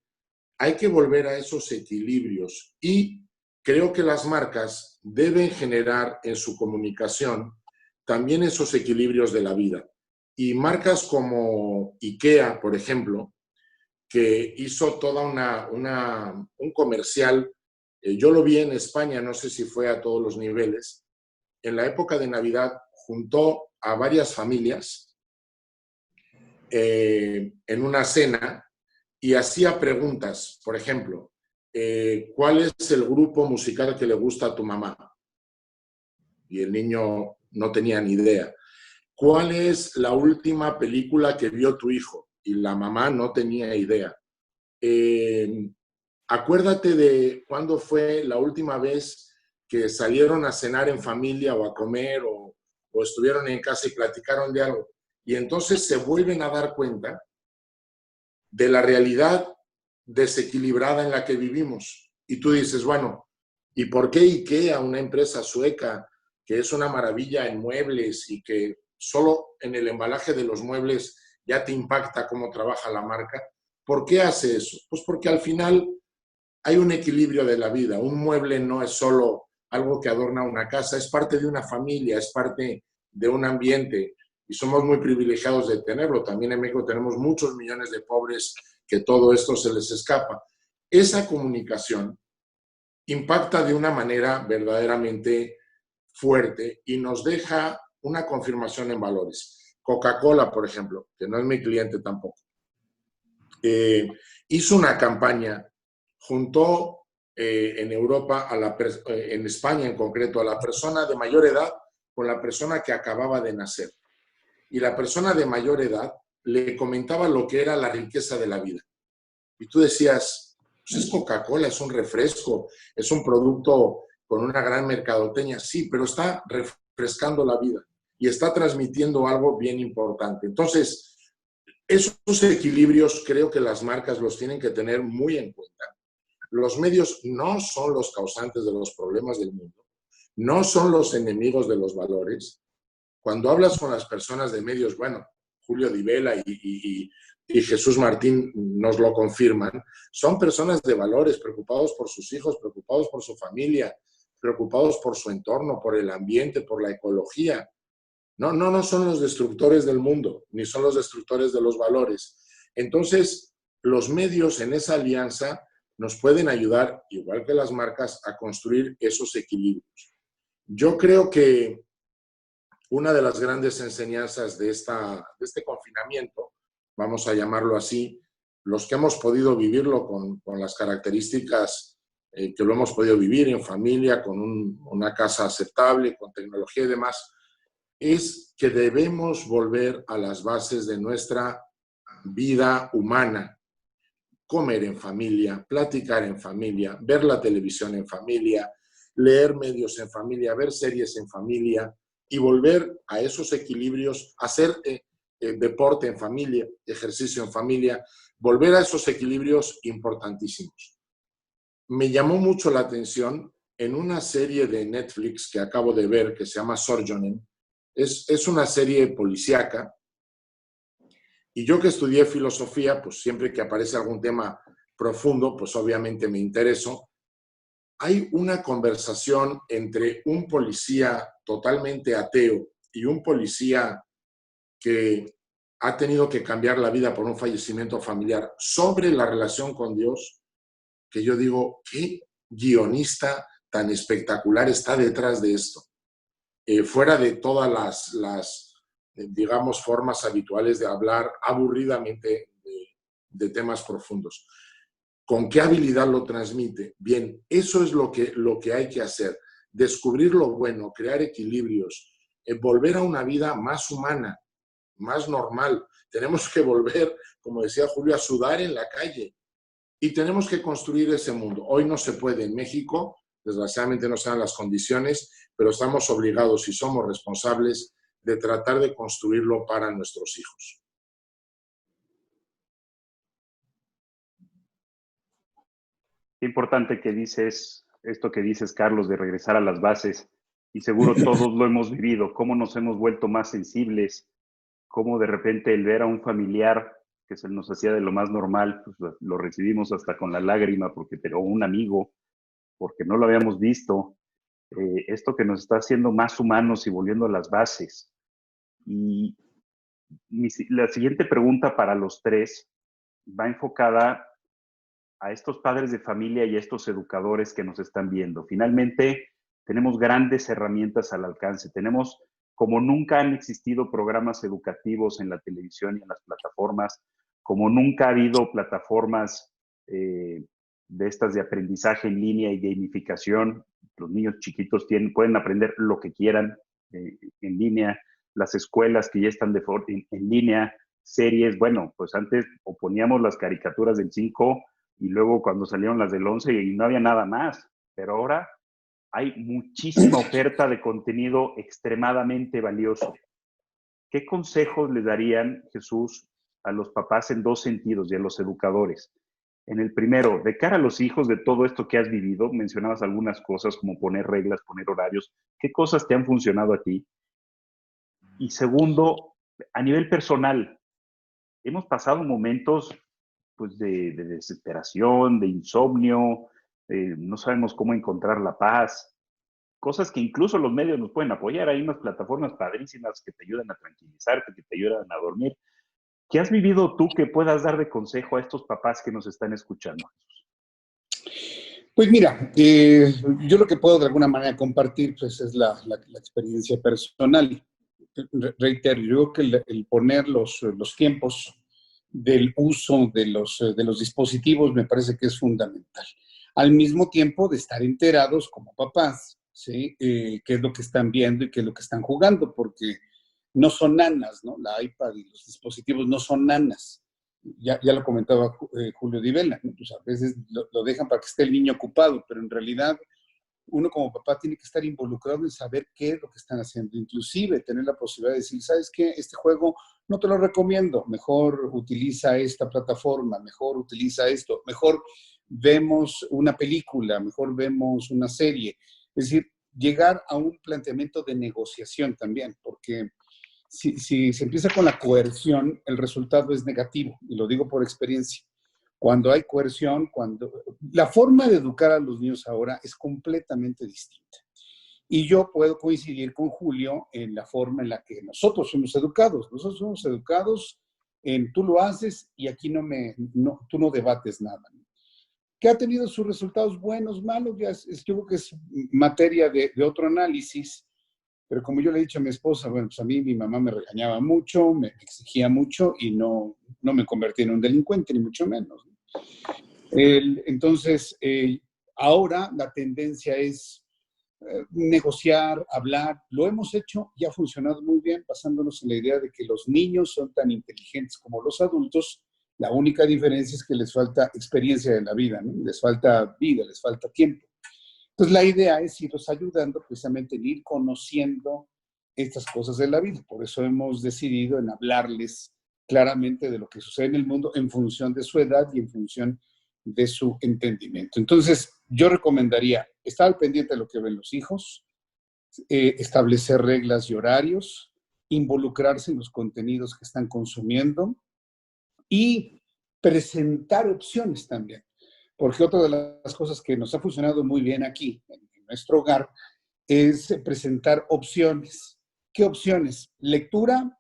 Hay que volver a esos equilibrios y creo que las marcas deben generar en su comunicación también esos equilibrios de la vida. Y marcas como IKEA, por ejemplo, que hizo toda un comercial, yo lo vi en España, no sé si fue a todos los niveles, en la época de Navidad juntó a varias familias en una cena y hacía preguntas, por ejemplo, ¿cuál es el grupo musical que le gusta a tu mamá? Y el niño no tenía ni idea. ¿Cuál es la última película que vio tu hijo? Y la mamá no tenía idea. Acuérdate de cuándo fue la última vez que salieron a cenar en familia o a comer o estuvieron en casa y platicaron de algo. Y entonces se vuelven a dar cuenta de la realidad desequilibrada en la que vivimos. Y tú dices, bueno, ¿y por qué IKEA, una empresa sueca que es una maravilla en muebles y que solo en el embalaje de los muebles ya te impacta cómo trabaja la marca? ¿Por qué hace eso? Pues porque al final hay un equilibrio de la vida. Un mueble no es solo algo que adorna una casa, es parte de una familia, es parte de un ambiente y somos muy privilegiados de tenerlo. También en México tenemos muchos millones de pobres que todo esto se les escapa. Esa comunicación impacta de una manera verdaderamente fuerte y nos deja una confirmación en valores. Coca-Cola, por ejemplo, que no es mi cliente tampoco, hizo una campaña, juntó en Europa, en España en concreto, a la persona de mayor edad con la persona que acababa de nacer. Y la persona de mayor edad le comentaba lo que era la riqueza de la vida. Y tú decías, pues es Coca-Cola, es un refresco, es un producto con una gran mercadotecnia, sí, pero está refrescando la vida y está transmitiendo algo bien importante. Entonces, esos equilibrios creo que las marcas los tienen que tener muy en cuenta. Los medios no son los causantes de los problemas del mundo, no son los enemigos de los valores. Cuando hablas con las personas de medios, bueno, Julio Di Vela y Jesús Martín nos lo confirman, son personas de valores, preocupados por sus hijos, preocupados por su familia, preocupados por su entorno, por el ambiente, por la ecología. No son los destructores del mundo, ni son los destructores de los valores. Entonces, los medios en esa alianza nos pueden ayudar, igual que las marcas, a construir esos equilibrios. Yo creo que una de las grandes enseñanzas de este confinamiento, vamos a llamarlo así, los que hemos podido vivirlo con las características que lo hemos podido vivir en familia, con una casa aceptable, con tecnología y demás, es que debemos volver a las bases de nuestra vida humana. comer en familia, platicar en familia, ver la televisión en familia, leer medios en familia, ver series en familia y volver a esos equilibrios, hacer deporte en familia, ejercicio en familia, volver a esos equilibrios importantísimos. Me llamó mucho la atención en una serie de Netflix que acabo de ver que se llama Sorjonen. Es una serie policíaca y yo que estudié filosofía, pues siempre que aparece algún tema profundo, pues obviamente me intereso. Hay una conversación entre un policía totalmente ateo y un policía que ha tenido que cambiar la vida por un fallecimiento familiar sobre la relación con Dios, que yo digo, ¿qué guionista tan espectacular está detrás de esto? Fuera de todas las digamos, formas habituales de hablar aburridamente de temas profundos. ¿Con qué habilidad lo transmite? Bien, eso es lo que hay que hacer. Descubrir lo bueno, crear equilibrios, volver a una vida más humana, más normal. Tenemos que volver, como decía Julio, a sudar en la calle. Y tenemos que construir ese mundo. Hoy no se puede en México, desgraciadamente no se dan las condiciones, pero estamos obligados y somos responsables de tratar de construirlo para nuestros hijos. Qué importante que dices, esto que dices, Carlos, de regresar a las bases. Y seguro todos lo hemos vivido, cómo nos hemos vuelto más sensibles, cómo de repente el ver a un familiar que se nos hacía de lo más normal, pues lo recibimos hasta con la lágrima, porque o un amigo, porque no lo habíamos visto. Esto que nos está haciendo más humanos y volviendo a las bases. Y la siguiente pregunta para los tres va enfocada a estos padres de familia y a estos educadores que nos están viendo. Finalmente, tenemos grandes herramientas al alcance. Tenemos, como nunca han existido programas educativos en la televisión y en las plataformas, como nunca ha habido plataformas de estas de aprendizaje en línea y gamificación. Los niños chiquitos pueden aprender lo que quieran en línea. Las escuelas que ya están en línea, series, bueno, pues antes poníamos las caricaturas del 5 y luego cuando salieron las del 11 y no había nada más, pero ahora hay muchísima oferta de contenido extremadamente valioso. ¿Qué consejos le darían, Jesús, a los papás en dos sentidos y a los educadores? En el primero, de cara a los hijos de todo esto que has vivido, mencionabas algunas cosas como poner reglas, poner horarios. ¿Qué cosas te han funcionado a ti? Y segundo, a nivel personal, hemos pasado momentos pues, de desesperación, de insomnio, no sabemos cómo encontrar la paz, cosas que incluso los medios nos pueden apoyar. Hay unas plataformas padrísimas que te ayudan a tranquilizarte, que te ayudan a dormir. ¿Qué has vivido tú que puedas dar de consejo a estos papás que nos están escuchando? Pues mira, yo lo que puedo de alguna manera compartir pues, es la experiencia personal. Reitero, yo creo que el poner los tiempos del uso de los dispositivos me parece que es fundamental. Al mismo tiempo de estar enterados como papás, ¿sí? Qué es lo que están viendo y qué es lo que están jugando, porque no son nanas, ¿no? La iPad y los dispositivos no son nanas. Ya lo comentaba Julio Di Vela, ¿no? Pues a veces lo dejan para que esté el niño ocupado, pero en realidad uno como papá tiene que estar involucrado en saber qué es lo que están haciendo, inclusive tener la posibilidad de decir, ¿sabes qué? Este juego no te lo recomiendo, mejor utiliza esta plataforma, mejor utiliza esto, mejor vemos una película, mejor vemos una serie. Es decir, llegar a un planteamiento de negociación también, porque si se empieza con la coerción, el resultado es negativo, y lo digo por experiencia. Cuando hay coerción, la forma de educar a los niños ahora es completamente distinta. Y yo puedo coincidir con Julio en la forma en la que nosotros somos educados. Nosotros somos educados en tú lo haces y aquí tú no debates nada. ¿Qué ha tenido sus resultados buenos, malos? Yo creo que es materia de otro análisis. Pero como yo le he dicho a mi esposa, bueno, pues a mí mi mamá me regañaba mucho, me exigía mucho y no me convertí en un delincuente, ni mucho menos. Entonces, ahora la tendencia es negociar, hablar. Lo hemos hecho y ha funcionado muy bien, basándonos en la idea de que los niños son tan inteligentes como los adultos La única diferencia es que les falta experiencia de la vida, ¿no? Les falta vida, les falta tiempo. Entonces, la idea es irlos ayudando precisamente en ir conociendo estas cosas de la vida. Por eso hemos decidido en hablarles claramente de lo que sucede en el mundo en función de su edad y en función de su entendimiento. Entonces, yo recomendaría estar al pendiente de lo que ven los hijos, establecer reglas y horarios, involucrarse en los contenidos que están consumiendo y presentar opciones también. Porque otra de las cosas que nos ha funcionado muy bien aquí, en nuestro hogar, es presentar opciones. ¿Qué opciones? Lectura.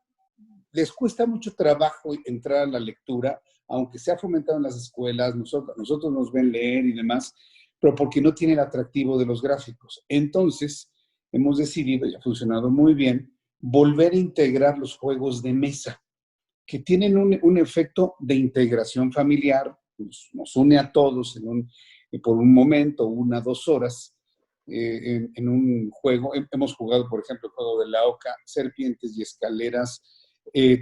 Les cuesta mucho trabajo entrar a la lectura, aunque se ha fomentado en las escuelas, nosotros nos ven leer y demás, pero porque no tiene el atractivo de los gráficos. Entonces, hemos decidido, y ha funcionado muy bien, volver a integrar los juegos de mesa, que tienen un efecto de integración familiar, nos une a todos por un momento, 1 o 2 horas, en un juego. Hemos jugado, por ejemplo, el juego de la oca, serpientes y escaleras,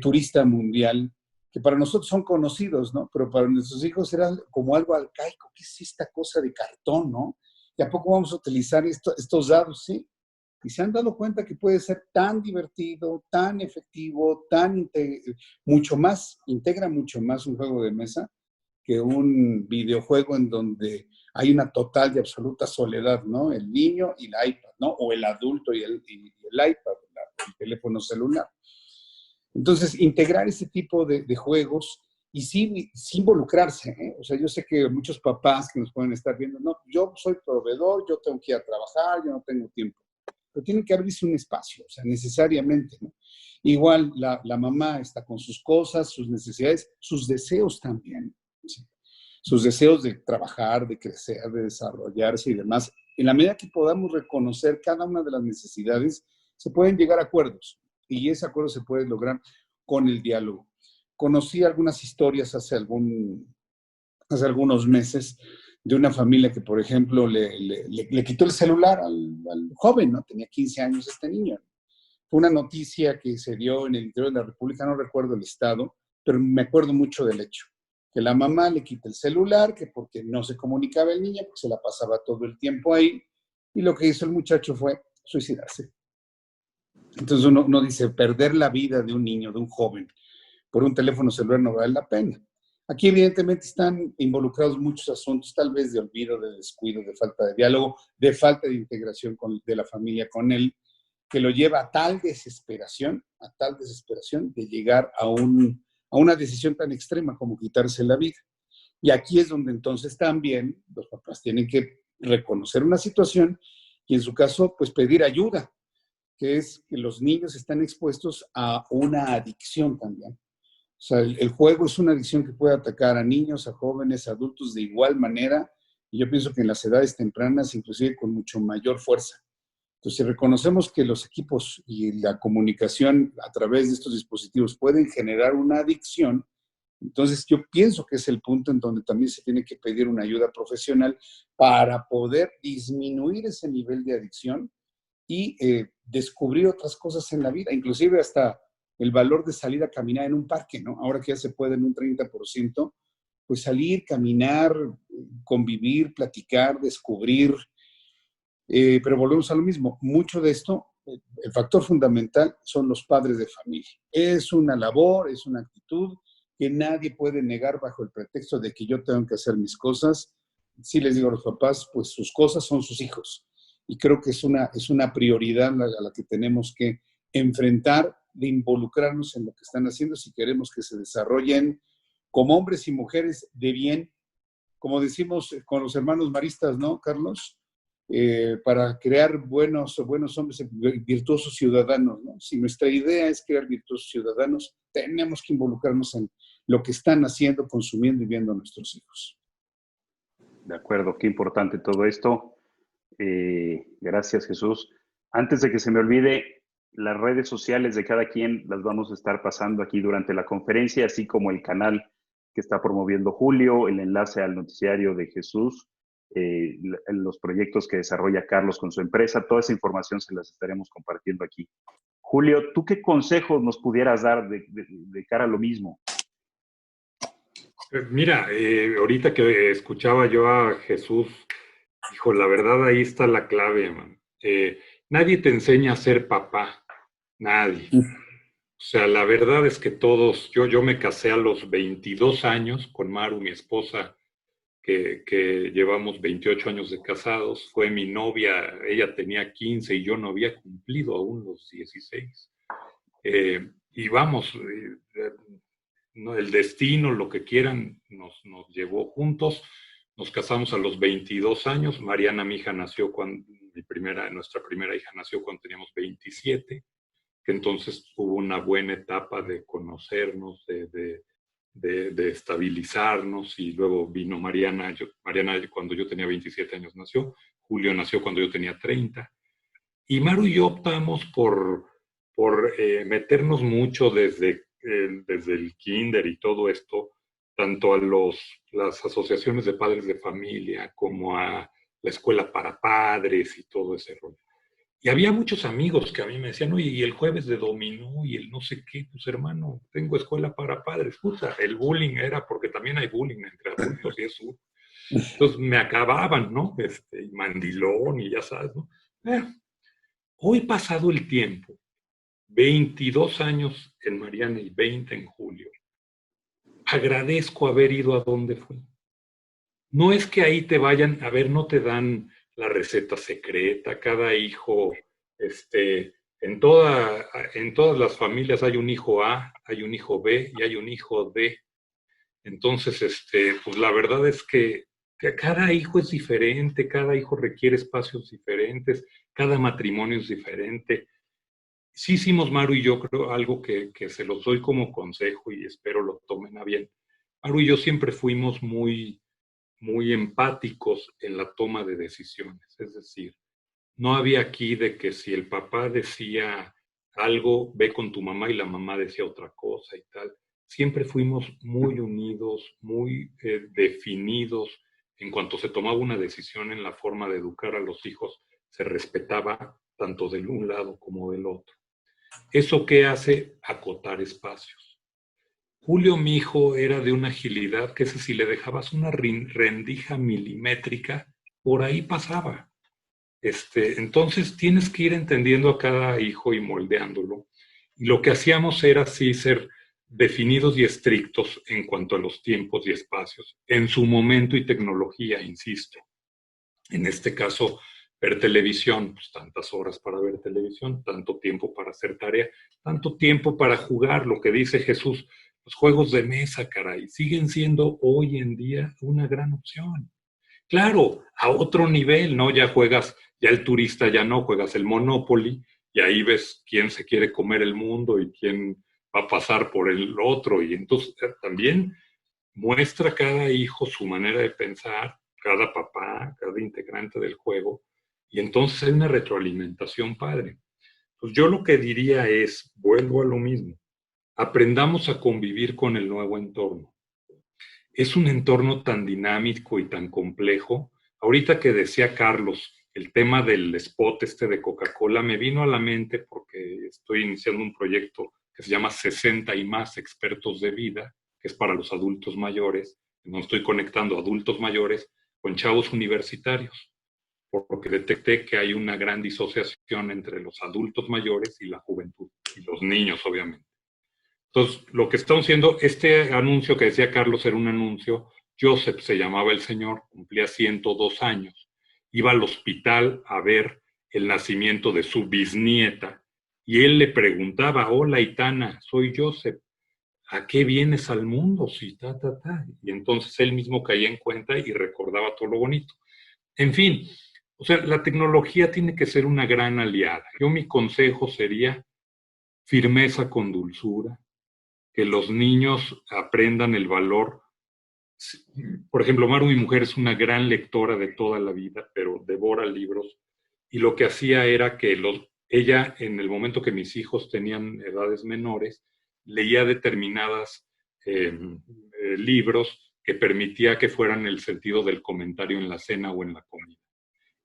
turista mundial, que para nosotros son conocidos, ¿no? Pero para nuestros hijos era como algo arcaico. ¿Qué es esta cosa de cartón, no? ¿Y a poco vamos a utilizar estos dados? Sí. Y se han dado cuenta que puede ser tan divertido, tan efectivo, integra mucho más un juego de mesa que un videojuego en donde hay una total y absoluta soledad, ¿no? El niño y la iPad, ¿no? O el adulto y el iPad, el teléfono celular. Entonces, integrar ese tipo de juegos y sí involucrarse, ¿eh? O sea, yo sé que muchos papás que nos pueden estar viendo, no, yo soy proveedor, yo tengo que ir a trabajar, yo no tengo tiempo. Pero tiene que abrirse un espacio, o sea, necesariamente, ¿no? Igual la mamá está con sus cosas, sus necesidades, sus deseos también, ¿sí? Sus deseos de trabajar, de crecer, de desarrollarse y demás. En la medida que podamos reconocer cada una de las necesidades, se pueden llegar a acuerdos. Y ese acuerdo se puede lograr con el diálogo. Conocí algunas historias hace algunos meses de una familia que, por ejemplo, le quitó el celular al joven, ¿no? Tenía 15 años este niño. Fue una noticia que se dio en el interior de la República, no recuerdo el estado, pero me acuerdo mucho del hecho. Que la mamá le quita el celular, que porque no se comunicaba el niño, porque se la pasaba todo el tiempo ahí, y lo que hizo el muchacho fue suicidarse. Entonces uno dice, perder la vida de un niño, de un joven, por un teléfono celular no vale la pena. Aquí evidentemente están involucrados muchos asuntos, tal vez de olvido, de descuido, de falta de diálogo, de falta de integración de la familia con él, que lo lleva a tal desesperación de llegar a una decisión tan extrema como quitarse la vida. Y aquí es donde entonces también los papás tienen que reconocer una situación y en su caso, pues pedir ayuda, que es que los niños están expuestos a una adicción también. O sea, el juego es una adicción que puede atacar a niños, a jóvenes, a adultos de igual manera, y yo pienso que en las edades tempranas, inclusive con mucho mayor fuerza. Entonces, si reconocemos que los equipos y la comunicación a través de estos dispositivos pueden generar una adicción, entonces yo pienso que es el punto en donde también se tiene que pedir una ayuda profesional para poder disminuir ese nivel de adicción y descubrir otras cosas en la vida, inclusive hasta el valor de salir a caminar en un parque, ¿no? Ahora que ya se puede en un 30%, pues salir, caminar, convivir, platicar, descubrir, pero volvemos a lo mismo. Mucho de esto, el factor fundamental son los padres de familia. Es una labor, es una actitud que nadie puede negar bajo el pretexto de que yo tengo que hacer mis cosas. Sí les digo a los papás, pues sus cosas son sus hijos. Y creo que es una prioridad a la que tenemos que enfrentar, de involucrarnos en lo que están haciendo si queremos que se desarrollen como hombres y mujeres de bien, como decimos con los hermanos maristas, ¿no, Carlos? Para crear buenos hombres, virtuosos ciudadanos, ¿no? Si nuestra idea es crear virtuosos ciudadanos, tenemos que involucrarnos en lo que están haciendo, consumiendo y viendo a nuestros hijos. De acuerdo, qué importante todo esto. Gracias, Jesús. Antes de que se me olvide, las redes sociales de cada quien las vamos a estar pasando aquí durante la conferencia, así como el canal que está promoviendo Julio, el enlace al noticiario de Jesús, los proyectos que desarrolla Carlos con su empresa. Toda esa información se las estaremos compartiendo aquí. Julio, ¿tú qué consejos nos pudieras dar de cara a lo mismo? Mira, ahorita que escuchaba yo a Jesús, hijo, la verdad ahí está la clave, man. Nadie te enseña a ser papá, nadie. O sea, la verdad es que todos, yo me casé a los 22 años con Maru, mi esposa, que llevamos 28 años de casados. Fue mi novia, ella tenía 15 y yo no había cumplido aún los 16. Y vamos, no, el destino, lo que quieran, nos llevó juntos. Nos casamos a los 22 años. Mariana, mi hija, nació cuando, nuestra primera hija nació cuando teníamos 27, que entonces hubo una buena etapa de conocernos, de estabilizarnos, y luego vino Mariana. Mariana cuando yo tenía 27 años nació, Julio nació cuando yo tenía 30, y Maru y yo optamos por meternos mucho desde el kinder y todo esto, tanto a las asociaciones de padres de familia como a la escuela para padres y todo ese rollo. Y había muchos amigos que a mí me decían, oye, y el jueves de dominó y el no sé qué, pues hermano, tengo escuela para padres. Puta, el bullying era, porque también hay bullying entre adultos y eso. Entonces me acababan, ¿no? Mandilón y ya sabes, ¿no? Hoy pasado el tiempo, 22 años en Mariana y 20 en Julio, agradezco haber ido a donde fui. No es que ahí te vayan, a ver, no te dan la receta secreta. Cada hijo, en todas las familias hay un hijo A, hay un hijo B y hay un hijo D. Entonces, pues la verdad es que cada hijo es diferente, cada hijo requiere espacios diferentes, cada matrimonio es diferente. Sí hicimos, Maru y yo, creo, algo que se los doy como consejo y espero lo tomen a bien. Maru y yo siempre fuimos muy empáticos en la toma de decisiones. Es decir, no había aquí de que si el papá decía algo, ve con tu mamá, y la mamá decía otra cosa y tal. Siempre fuimos muy unidos, muy definidos. En cuanto se tomaba una decisión en la forma de educar a los hijos, se respetaba tanto del un lado como del otro. ¿Eso qué hace? Acotar espacios. Julio, mi hijo, era de una agilidad que si le dejabas una rendija milimétrica, por ahí pasaba. Entonces tienes que ir entendiendo a cada hijo y moldeándolo. Y lo que hacíamos era así ser definidos y estrictos en cuanto a los tiempos y espacios. En su momento y tecnología, insisto. En este caso, ver televisión, pues tantas horas para ver televisión, tanto tiempo para hacer tarea, tanto tiempo para jugar, lo que dice Jesús. Los juegos de mesa, caray, siguen siendo hoy en día una gran opción. Claro, a otro nivel, ¿no? Ya juegas, ya el turista ya no, juegas el Monopoly y ahí ves quién se quiere comer el mundo y quién va a pasar por el otro. Y entonces también muestra cada hijo su manera de pensar, cada papá, cada integrante del juego, y entonces hay una retroalimentación padre. Pues yo lo que diría es, vuelvo a lo mismo, aprendamos a convivir con el nuevo entorno. Es un entorno tan dinámico y tan complejo. Ahorita que decía Carlos, el tema del spot de Coca-Cola me vino a la mente porque estoy iniciando un proyecto que se llama 60 y más expertos de vida, que es para los adultos mayores. No estoy conectando adultos mayores con chavos universitarios, porque detecté que hay una gran disociación entre los adultos mayores y la juventud, y los niños, obviamente. Entonces, lo que estamos haciendo, este anuncio que decía Carlos era un anuncio, Joseph se llamaba el señor, cumplía 102 años, iba al hospital a ver el nacimiento de su bisnieta, y él le preguntaba, hola Itana, soy Joseph, ¿a qué vienes al mundo? Sí, Y entonces él mismo caía en cuenta y recordaba todo lo bonito. En fin, o sea, la tecnología tiene que ser una gran aliada. Yo mi consejo sería firmeza con dulzura, que los niños aprendan el valor. Por ejemplo, Maru, mi mujer, es una gran lectora de toda la vida, pero devora libros, y lo que hacía era que ella, en el momento que mis hijos tenían edades menores, leía determinados libros que permitía que fueran el sentido del comentario en la cena o en la comida.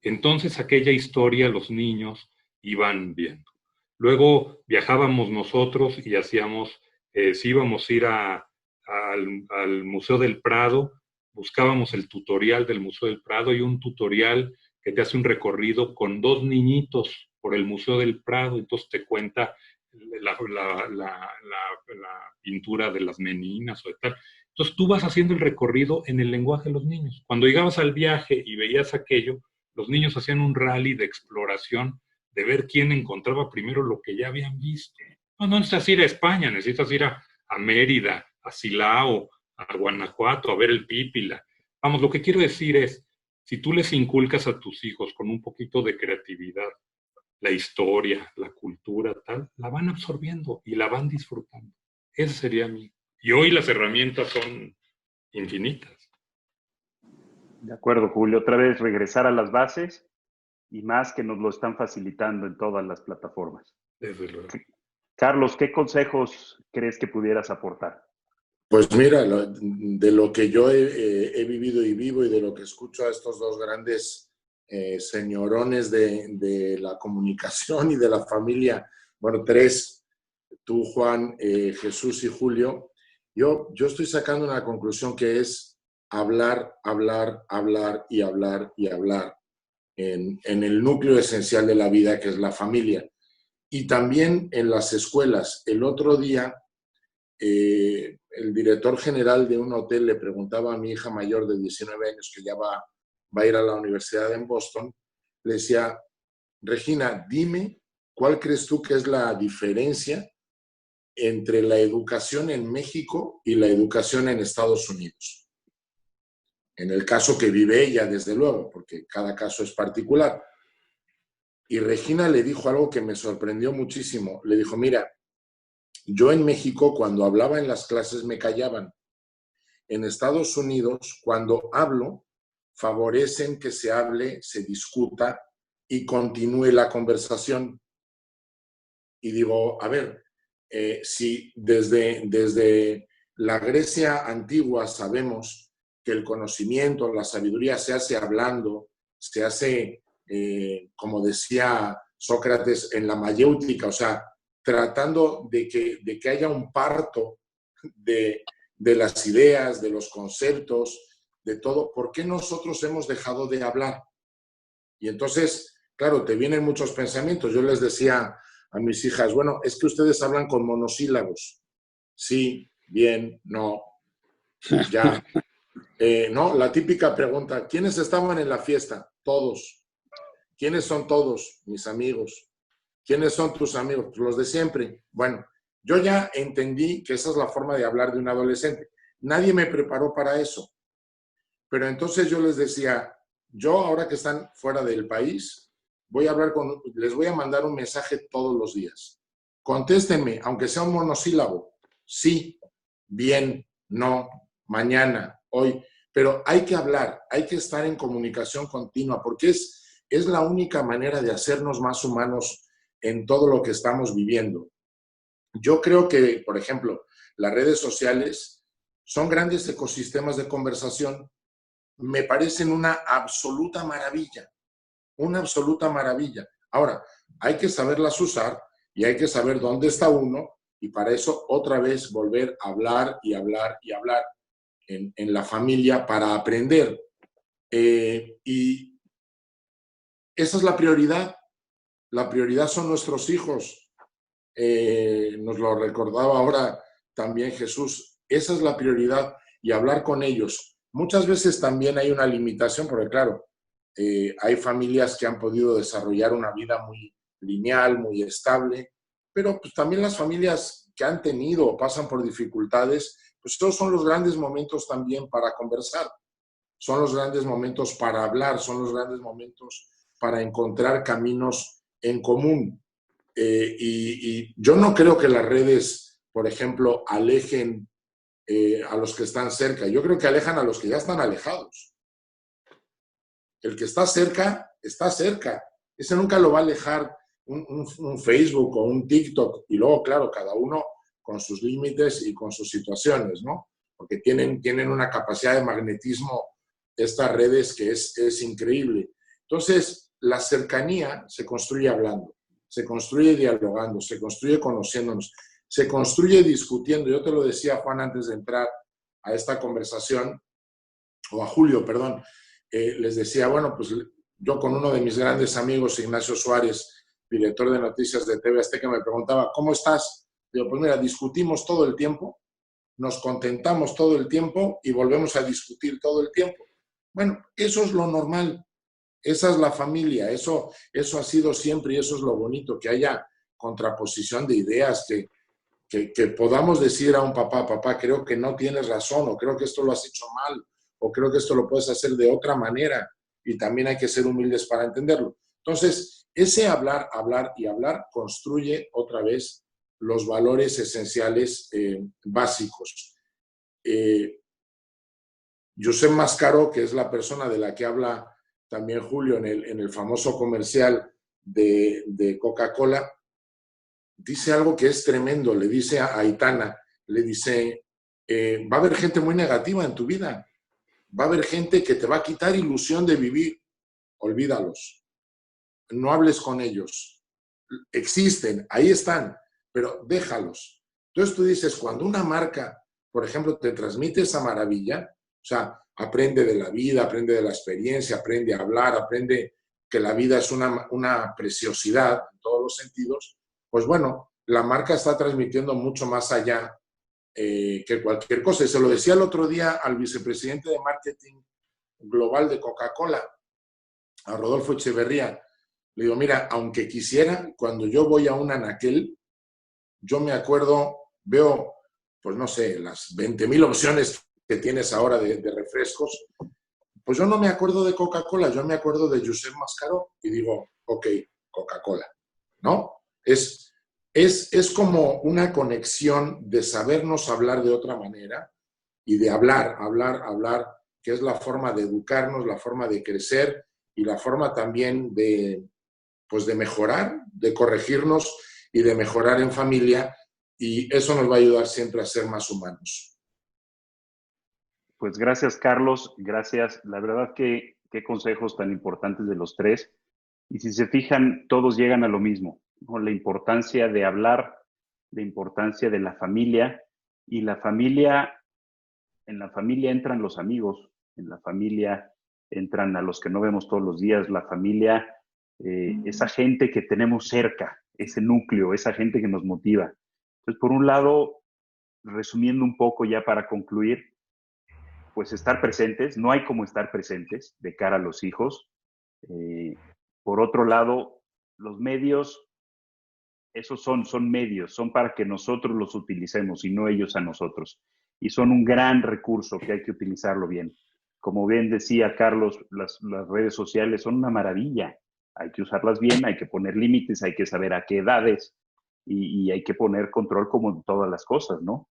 Entonces aquella historia los niños iban viendo. Luego viajábamos nosotros y hacíamos, si íbamos a ir a al Museo del Prado, buscábamos el tutorial del Museo del Prado y un tutorial que te hace un recorrido con 2 niñitos por el Museo del Prado, entonces te cuenta la pintura de las meninas o de tal. Entonces tú vas haciendo el recorrido en el lenguaje de los niños. Cuando llegabas al viaje y veías aquello, los niños hacían un rally de exploración, de ver quién encontraba primero lo que ya habían visto. No necesitas ir a España, necesitas ir a Mérida, a Silao, a Guanajuato, a ver el Pípila. Vamos, lo que quiero decir es, si tú les inculcas a tus hijos con un poquito de creatividad, la historia, la cultura, tal, la van absorbiendo y la van disfrutando. Ese sería mi... Y hoy las herramientas son infinitas. De acuerdo, Julio. Otra vez regresar a las bases y más que nos lo están facilitando en todas las plataformas. Desde luego. Carlos, ¿qué consejos crees que pudieras aportar? Pues mira, de lo que yo he vivido y vivo y de lo que escucho a estos 2 grandes señorones de la comunicación y de la familia, bueno, 3, tú, Juan, Jesús y Julio, yo estoy sacando una conclusión que es hablar, hablar, hablar y hablar y hablar en el núcleo esencial de la vida, que es la familia. Y también en las escuelas. El otro día, el director general de un hotel le preguntaba a mi hija mayor de 19 años, que ya va a ir a la universidad en Boston, le decía, Regina, dime, ¿cuál crees tú que es la diferencia entre la educación en México y la educación en Estados Unidos? En el caso que vive ella, desde luego, porque cada caso es particular. Y Regina le dijo algo que me sorprendió muchísimo. Le dijo, mira, yo en México cuando hablaba en las clases me callaban. En Estados Unidos, cuando hablo, favorecen que se hable, se discuta y continúe la conversación. Y digo, a ver, si desde la Grecia antigua sabemos que el conocimiento, la sabiduría se hace hablando, se hace, como decía Sócrates, en la mayéutica, o sea, tratando de que haya un parto de las ideas, de los conceptos, de todo. ¿Por qué nosotros hemos dejado de hablar? Y entonces, claro, te vienen muchos pensamientos. Yo les decía a mis hijas, bueno, es que ustedes hablan con monosílabos. Sí, bien, no, ya. No, la típica pregunta, ¿quiénes estaban en la fiesta? Todos. ¿Quiénes son todos? Mis amigos. ¿Quiénes son tus amigos? Pues los de siempre. Bueno, yo ya entendí que esa es la forma de hablar de un adolescente. Nadie me preparó para eso. Pero entonces yo les decía, yo ahora que están fuera del país, les voy a mandar un mensaje todos los días. Contéstenme, aunque sea un monosílabo. Sí, bien, no, mañana, hoy. Pero hay que hablar, hay que estar en comunicación continua, porque es la única manera de hacernos más humanos en todo lo que estamos viviendo. Yo creo que, por ejemplo, las redes sociales son grandes ecosistemas de conversación. Me parecen una absoluta maravilla, una absoluta maravilla. Ahora, hay que saberlas usar y hay que saber dónde está uno y para eso otra vez volver a hablar y hablar y hablar en la familia para aprender. Y esa es la prioridad. La prioridad son nuestros hijos. Nos lo recordaba ahora también Jesús. Esa es la prioridad y hablar con ellos. Muchas veces también hay una limitación, porque claro, hay familias que han podido desarrollar una vida muy lineal, muy estable, pero pues también las familias que han tenido o pasan por dificultades, pues estos son los grandes momentos también para conversar, son los grandes momentos para hablar, son los grandes momentos para encontrar caminos en común. Y yo no creo que las redes, por ejemplo, alejen a los que están cerca. Yo creo que alejan a los que ya están alejados. El que está cerca, está cerca. Ese nunca lo va a alejar un Facebook o un TikTok. Y luego, claro, cada uno con sus límites y con sus situaciones, ¿no? Porque tienen una capacidad de magnetismo estas redes que es increíble. Entonces, la cercanía se construye hablando, se construye dialogando, se construye conociéndonos. se construye discutiendo. Yo te lo decía, Juan, antes de entrar a esta conversación, o a Julio, perdón, les decía, bueno, pues yo con uno de mis grandes amigos, Ignacio Suárez, director de noticias de TV Azteca, me preguntaba, ¿cómo estás? Digo, pues mira, discutimos todo el tiempo, nos contentamos todo el tiempo y volvemos a discutir todo el tiempo. Bueno, eso es lo normal, esa es la familia, eso ha sido siempre y eso es lo bonito, que haya contraposición de ideas, que podamos decir a un papá, creo que no tienes razón, o creo que esto lo has hecho mal, o creo que esto lo puedes hacer de otra manera, y también hay que ser humildes para entenderlo. Entonces, ese hablar construye otra vez los valores esenciales básicos. Josep Mascaró, que es la persona de la que habla también Julio en el famoso comercial de Coca-Cola, dice algo que es tremendo. Le dice a Aitana, le dice, va a haber gente muy negativa en tu vida, va a haber gente que te va a quitar ilusión de vivir, olvídalos, no hables con ellos, existen, ahí están, pero déjalos. Entonces tú dices, cuando una marca, por ejemplo, te transmite esa maravilla, o sea, aprende de la vida, aprende de la experiencia, aprende a hablar, aprende que la vida es una preciosidad en todos los sentidos, pues bueno, la marca está transmitiendo mucho más allá que cualquier cosa. Y se lo decía el otro día al vicepresidente de marketing global de Coca-Cola, a Rodolfo Echeverría. Le digo, mira, aunque quisiera, cuando yo voy a un anaquel, yo me acuerdo, veo, pues no sé, las 20,000 opciones que tienes ahora de refrescos, pues yo no me acuerdo de Coca-Cola, yo me acuerdo de Josep Mascaró y digo, ok, Coca-Cola, ¿no? Es como una conexión de sabernos hablar de otra manera y de hablar, que es la forma de educarnos, la forma de crecer y la forma también de mejorar, de corregirnos y de mejorar en familia, y eso nos va a ayudar siempre a ser más humanos. Pues gracias, Carlos, gracias. La verdad que qué consejos tan importantes de los tres. Y si se fijan, todos llegan a lo mismo, ¿no? La importancia de hablar, la importancia de la familia, y en la familia entran los amigos, en la familia entran a los que no vemos todos los días, la familia, esa gente que tenemos cerca, ese núcleo, esa gente que nos motiva. Entonces, por un lado, resumiendo un poco ya para concluir, pues estar presentes, no hay como estar presentes de cara a los hijos. Por otro lado, los medios, esos son medios, son para que nosotros los utilicemos y no ellos a nosotros. Y son un gran recurso que hay que utilizarlo bien. Como bien decía Carlos, las redes sociales son una maravilla. Hay que usarlas bien, hay que poner límites, hay que saber a qué edades y hay que poner control como en todas las cosas, ¿no?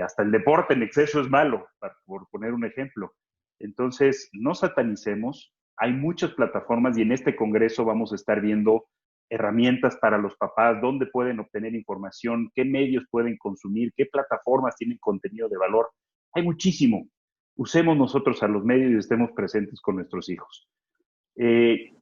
Hasta el deporte en exceso es malo, por poner un ejemplo. Entonces, no satanicemos. Hay muchas plataformas y en este congreso vamos a estar viendo herramientas para los papás, dónde pueden obtener información, qué medios pueden consumir, qué plataformas tienen contenido de valor. Hay muchísimo. Usemos nosotros a los medios y estemos presentes con nuestros hijos.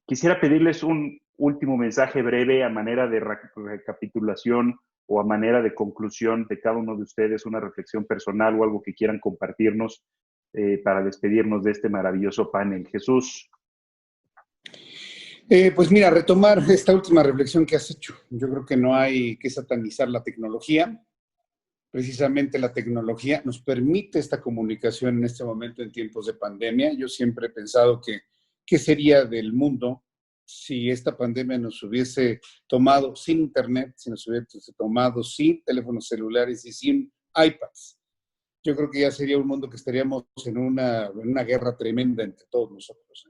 Quisiera pedirles un último mensaje breve a manera de recapitulación o a manera de conclusión de cada uno de ustedes, una reflexión personal o algo que quieran compartirnos para despedirnos de este maravilloso panel. Jesús. Pues mira, retomar esta última reflexión que has hecho. Yo creo que no hay que satanizar la tecnología. Precisamente la tecnología nos permite esta comunicación en este momento en tiempos de pandemia. Yo siempre he pensado que ¿qué sería del mundo si esta pandemia nos hubiese tomado sin internet, si nos hubiese tomado sin teléfonos celulares y sin iPads? Yo creo que ya sería un mundo que estaríamos en una guerra tremenda entre todos nosotros.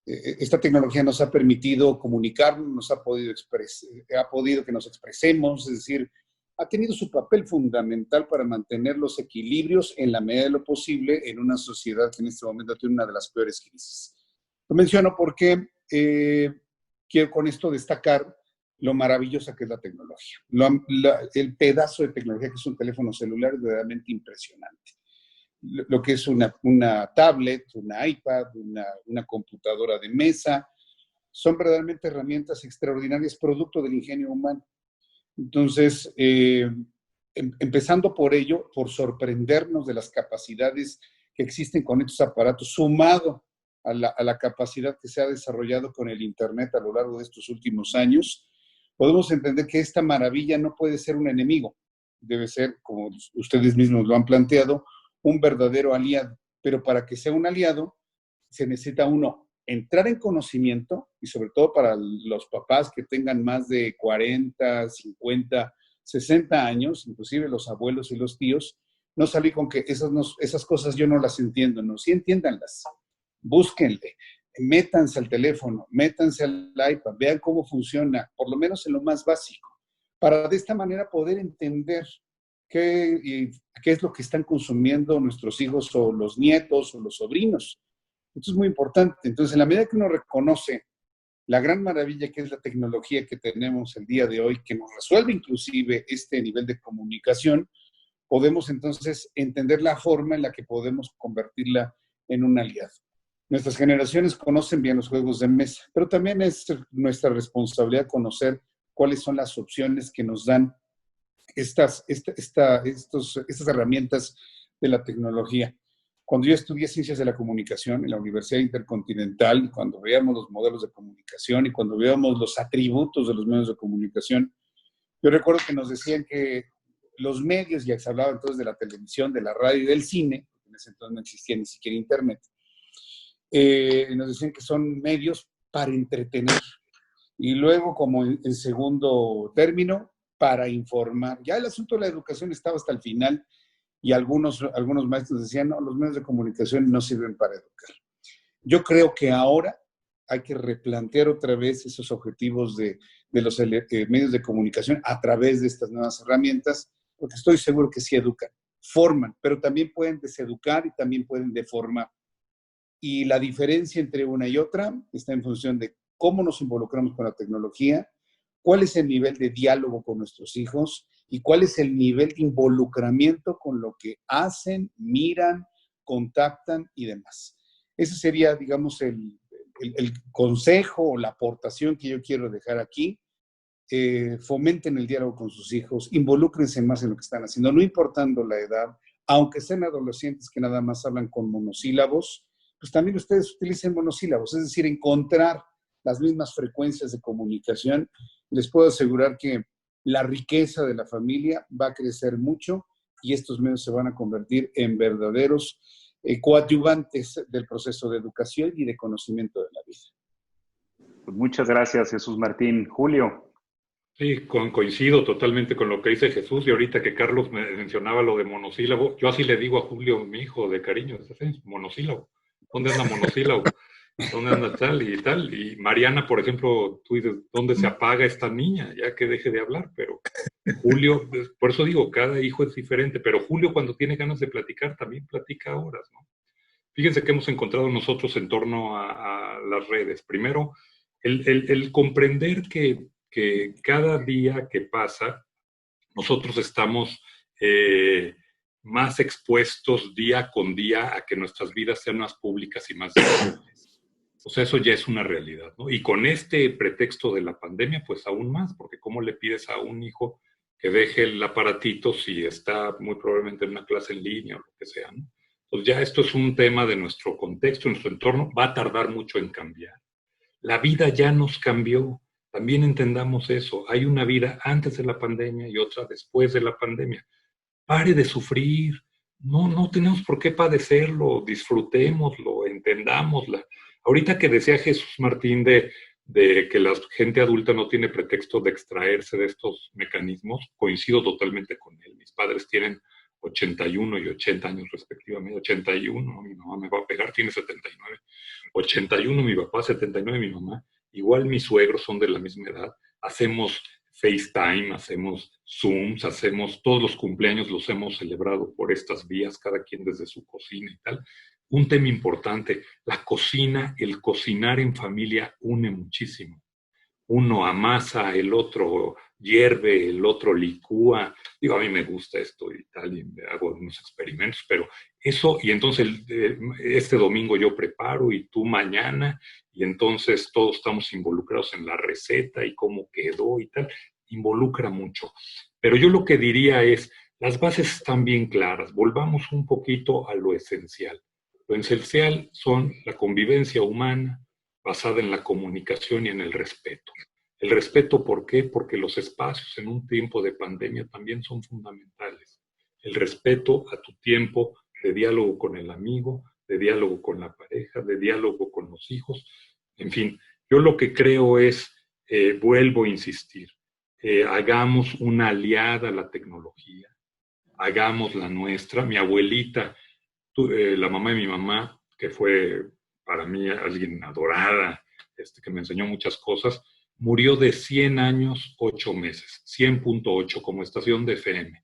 Esta tecnología nos ha permitido comunicarnos, nos ha podido que nos expresemos, es decir, ha tenido su papel fundamental para mantener los equilibrios en la medida de lo posible en una sociedad que en este momento tiene una de las peores crisis. Lo menciono porque quiero con esto destacar lo maravillosa que es la tecnología. El pedazo de tecnología que es un teléfono celular es verdaderamente impresionante. Lo que es una tablet, una iPad, una computadora de mesa, son verdaderamente herramientas extraordinarias producto del ingenio humano. Entonces, empezando por ello, por sorprendernos de las capacidades que existen con estos aparatos, sumado a la capacidad que se ha desarrollado con el Internet a lo largo de estos últimos años, podemos entender que esta maravilla no puede ser un enemigo, debe ser, como ustedes mismos lo han planteado, un verdadero aliado. Pero para que sea un aliado, se necesita uno entrar en conocimiento, y sobre todo para los papás que tengan más de 40, 50, 60 años, inclusive los abuelos y los tíos, no salir con que esas cosas yo no las entiendo, no, sí entiéndanlas, búsquenle, métanse al teléfono, métanse al iPad, vean cómo funciona, por lo menos en lo más básico, para de esta manera poder entender qué es lo que están consumiendo nuestros hijos o los nietos o los sobrinos. Esto es muy importante. Entonces, en la medida que uno reconoce la gran maravilla que es la tecnología que tenemos el día de hoy, que nos resuelve inclusive este nivel de comunicación, podemos entonces entender la forma en la que podemos convertirla en un aliado. Nuestras generaciones conocen bien los juegos de mesa, pero también es nuestra responsabilidad conocer cuáles son las opciones que nos dan estas herramientas de la tecnología. Cuando yo estudié Ciencias de la Comunicación en la Universidad Intercontinental, y cuando veíamos los modelos de comunicación y cuando veíamos los atributos de los medios de comunicación, yo recuerdo que nos decían que los medios, ya se hablaba entonces de la televisión, de la radio y del cine, porque en ese entonces no existía ni siquiera Internet, nos decían que son medios para entretener. Y luego, como en segundo término, para informar. Ya el asunto de la educación estaba hasta el final, y algunos maestros decían, no, los medios de comunicación no sirven para educar. Yo creo que ahora hay que replantear otra vez esos objetivos de los medios de comunicación a través de estas nuevas herramientas, porque estoy seguro que sí educan, forman, pero también pueden deseducar y también pueden deformar. Y la diferencia entre una y otra está en función de cómo nos involucramos con la tecnología, cuál es el nivel de diálogo con nuestros hijos y cuál es el nivel de involucramiento con lo que hacen, miran, contactan y demás. Ese sería, digamos, el consejo o la aportación que yo quiero dejar aquí. Fomenten el diálogo con sus hijos, involúcrense más en lo que están haciendo, no importando la edad, aunque sean adolescentes que nada más hablan con monosílabos, pues también ustedes utilicen monosílabos, es decir, encontrar las mismas frecuencias de comunicación. Les puedo asegurar que la riqueza de la familia va a crecer mucho y estos medios se van a convertir en verdaderos coadyuvantes del proceso de educación y de conocimiento de la vida. Pues muchas gracias, Jesús Martín. Julio. Sí, coincido totalmente con lo que dice Jesús, y ahorita que Carlos me mencionaba lo de monosílabo, yo así le digo a Julio, mi hijo, de cariño, monosílabo. ¿Dónde anda monosílabo? ¿Dónde anda tal y tal? Y Mariana, por ejemplo, tú dices, ¿dónde se apaga esta niña? Ya que deje de hablar, pero Julio, por eso digo, cada hijo es diferente, pero Julio cuando tiene ganas de platicar también platica horas, ¿no? Fíjense que hemos encontrado nosotros en torno a las redes. Primero, el comprender que cada día que pasa, nosotros estamos más expuestos día con día a que nuestras vidas sean más públicas y más visibles. O sea, eso ya es una realidad, ¿no? Y con este pretexto de la pandemia, pues aún más, porque ¿cómo le pides a un hijo que deje el aparatito si está muy probablemente en una clase en línea o lo que sea, ¿no? Entonces ya esto es un tema de nuestro contexto, nuestro entorno, va a tardar mucho en cambiar. La vida ya nos cambió, también entendamos eso. Hay una vida antes de la pandemia y otra después de la pandemia. Pare de sufrir, no tenemos por qué padecerlo, disfrutémoslo, entendámosla. Ahorita que decía Jesús Martín de que la gente adulta no tiene pretexto de extraerse de estos mecanismos, coincido totalmente con él. Mis padres tienen 81 y 80 años respectivamente. 81, mi mamá me va a pegar, tiene 79. 81 mi papá, 79 mi mamá. Igual mis suegros son de la misma edad. Hacemos FaceTime, hacemos Zooms, todos los cumpleaños los hemos celebrado por estas vías, cada quien desde su cocina y tal. Un tema importante, la cocina, el cocinar en familia une muchísimo. Uno amasa, el otro hierve, el otro licúa. Digo, a mí me gusta esto y tal, y hago unos experimentos, pero eso, y entonces este domingo yo preparo y tú mañana, y entonces todos estamos involucrados en la receta y cómo quedó y tal, involucra mucho. Pero yo lo que diría es, Las bases están bien claras. Volvamos un poquito a lo esencial. Lo esencial son la convivencia humana basada en la comunicación y en el respeto. El respeto, ¿por qué? Porque los espacios en un tiempo de pandemia también son fundamentales. El respeto a tu tiempo de diálogo con el amigo, de diálogo con la pareja, de diálogo con los hijos. En fin, yo lo que creo es, vuelvo a insistir, hagamos una aliada a la tecnología, hagamos la nuestra. Mi abuelita, la mamá de mi mamá, que fue para mí alguien adorada, que me enseñó muchas cosas, murió de 100 años, 8 meses, 100.8 como estación de FM.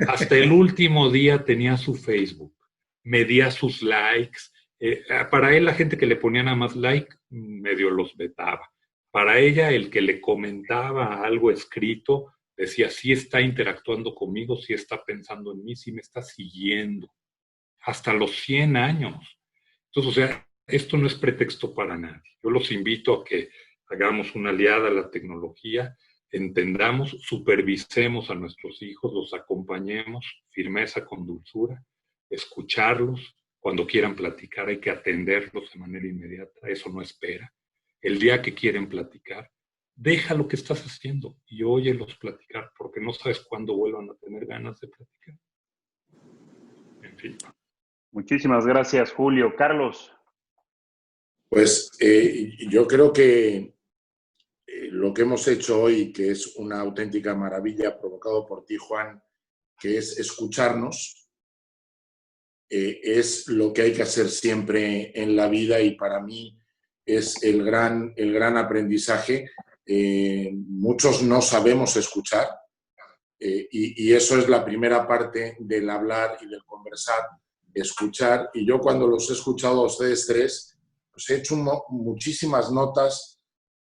Hasta el último día tenía su Facebook, medía sus likes. Para él la gente que le ponía nada más like, medio los vetaba. Para ella el que le comentaba algo escrito, decía, sí está interactuando conmigo, sí está pensando en mí, sí me está siguiendo. Hasta los 100 años. Entonces, o sea, esto no es pretexto para nadie. Yo los invito a que hagamos una aliada a la tecnología, entendamos, supervisemos a nuestros hijos, los acompañemos, firmeza con dulzura, escucharlos. Cuando quieran platicar hay que atenderlos de manera inmediata, eso no espera. El día que quieren platicar, deja lo que estás haciendo y óyelos platicar, porque no sabes cuándo vuelvan a tener ganas de platicar. En fin. Muchísimas gracias, Julio. Carlos. Pues yo creo que lo que hemos hecho hoy, que es una auténtica maravilla, provocado por ti, Juan, que es escucharnos, es lo que hay que hacer siempre en la vida y para mí es el gran aprendizaje. Muchos no sabemos escuchar y eso es la primera parte del hablar y del conversar, escuchar. Y yo cuando los he escuchado a ustedes tres, pues he hecho muchísimas notas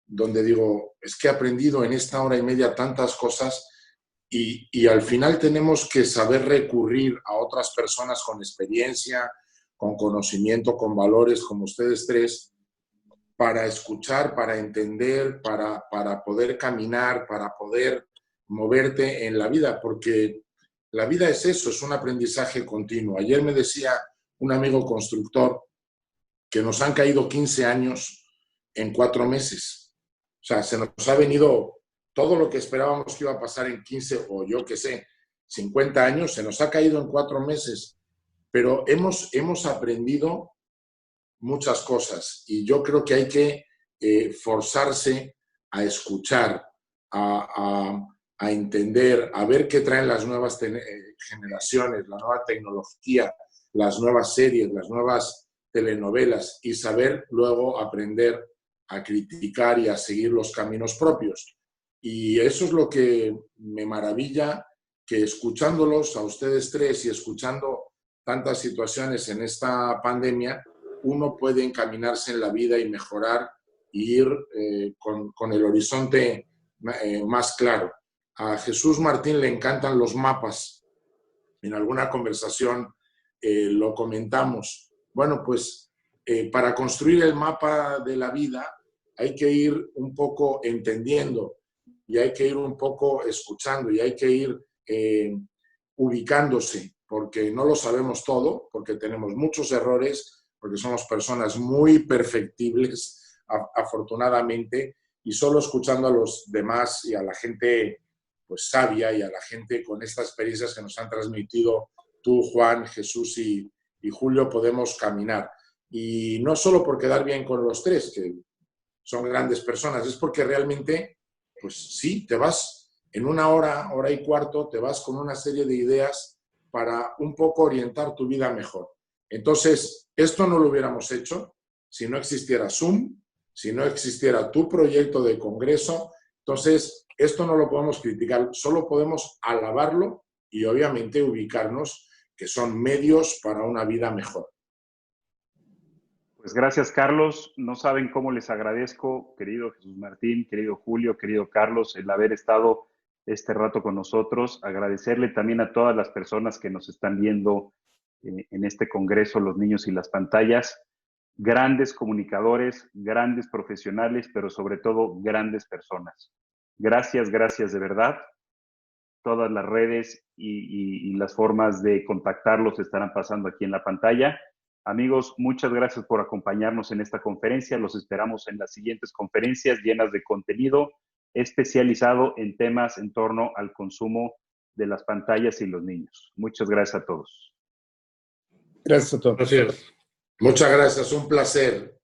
donde digo, es que he aprendido en esta hora y media tantas cosas y al final tenemos que saber recurrir a otras personas con experiencia, con conocimiento, con valores como ustedes tres, para escuchar, para entender, para poder caminar, para poder moverte en la vida, porque la vida es eso, es un aprendizaje continuo. Ayer me decía un amigo constructor que nos han caído 15 años en 4 meses. O sea, se nos ha venido todo lo que esperábamos que iba a pasar en 15 o yo qué sé, 50 años, se nos ha caído en 4 meses. Pero hemos aprendido muchas cosas y yo creo que hay que forzarse a escuchar, a entender, a ver qué traen las nuevas generaciones, la nueva tecnología, las nuevas series, las nuevas telenovelas y saber luego aprender a criticar y a seguir los caminos propios. Y eso es lo que me maravilla, que escuchándolos a ustedes tres y escuchando tantas situaciones en esta pandemia, uno puede encaminarse en la vida y mejorar y ir con el horizonte más claro. A Jesús Martín le encantan los mapas. En alguna conversación lo comentamos. Bueno, pues para construir el mapa de la vida hay que ir un poco entendiendo y hay que ir un poco escuchando y hay que ir ubicándose, porque no lo sabemos todo, porque tenemos muchos errores, porque somos personas muy perfectibles, afortunadamente, y solo escuchando a los demás y a la gente pues sabia y a la gente con estas experiencias que nos han transmitido tú, Juan, Jesús y Julio, podemos caminar. Y no solo por quedar bien con los tres, que son grandes personas, es porque realmente, pues sí, te vas en una hora, hora y cuarto, te vas con una serie de ideas para un poco orientar tu vida mejor. Entonces, esto no lo hubiéramos hecho si no existiera Zoom, si no existiera tu proyecto de congreso. Entonces, esto no lo podemos criticar, solo podemos alabarlo y obviamente ubicarnos, que son medios para una vida mejor. Pues gracias, Carlos. No saben cómo les agradezco, querido Jesús Martín, querido Julio, querido Carlos, el haber estado este rato con nosotros. Agradecerle también a todas las personas que nos están viendo en este congreso, Los Niños y las Pantallas. Grandes comunicadores, grandes profesionales, pero sobre todo grandes personas. Gracias, gracias de verdad. Todas las redes y las formas de contactarlos estarán pasando aquí en la pantalla. Amigos, muchas gracias por acompañarnos en esta conferencia. Los esperamos en las siguientes conferencias llenas de contenido especializado en temas en torno al consumo de las pantallas y los niños. Muchas gracias a todos. Gracias a todos. Gracias. Muchas gracias, un placer.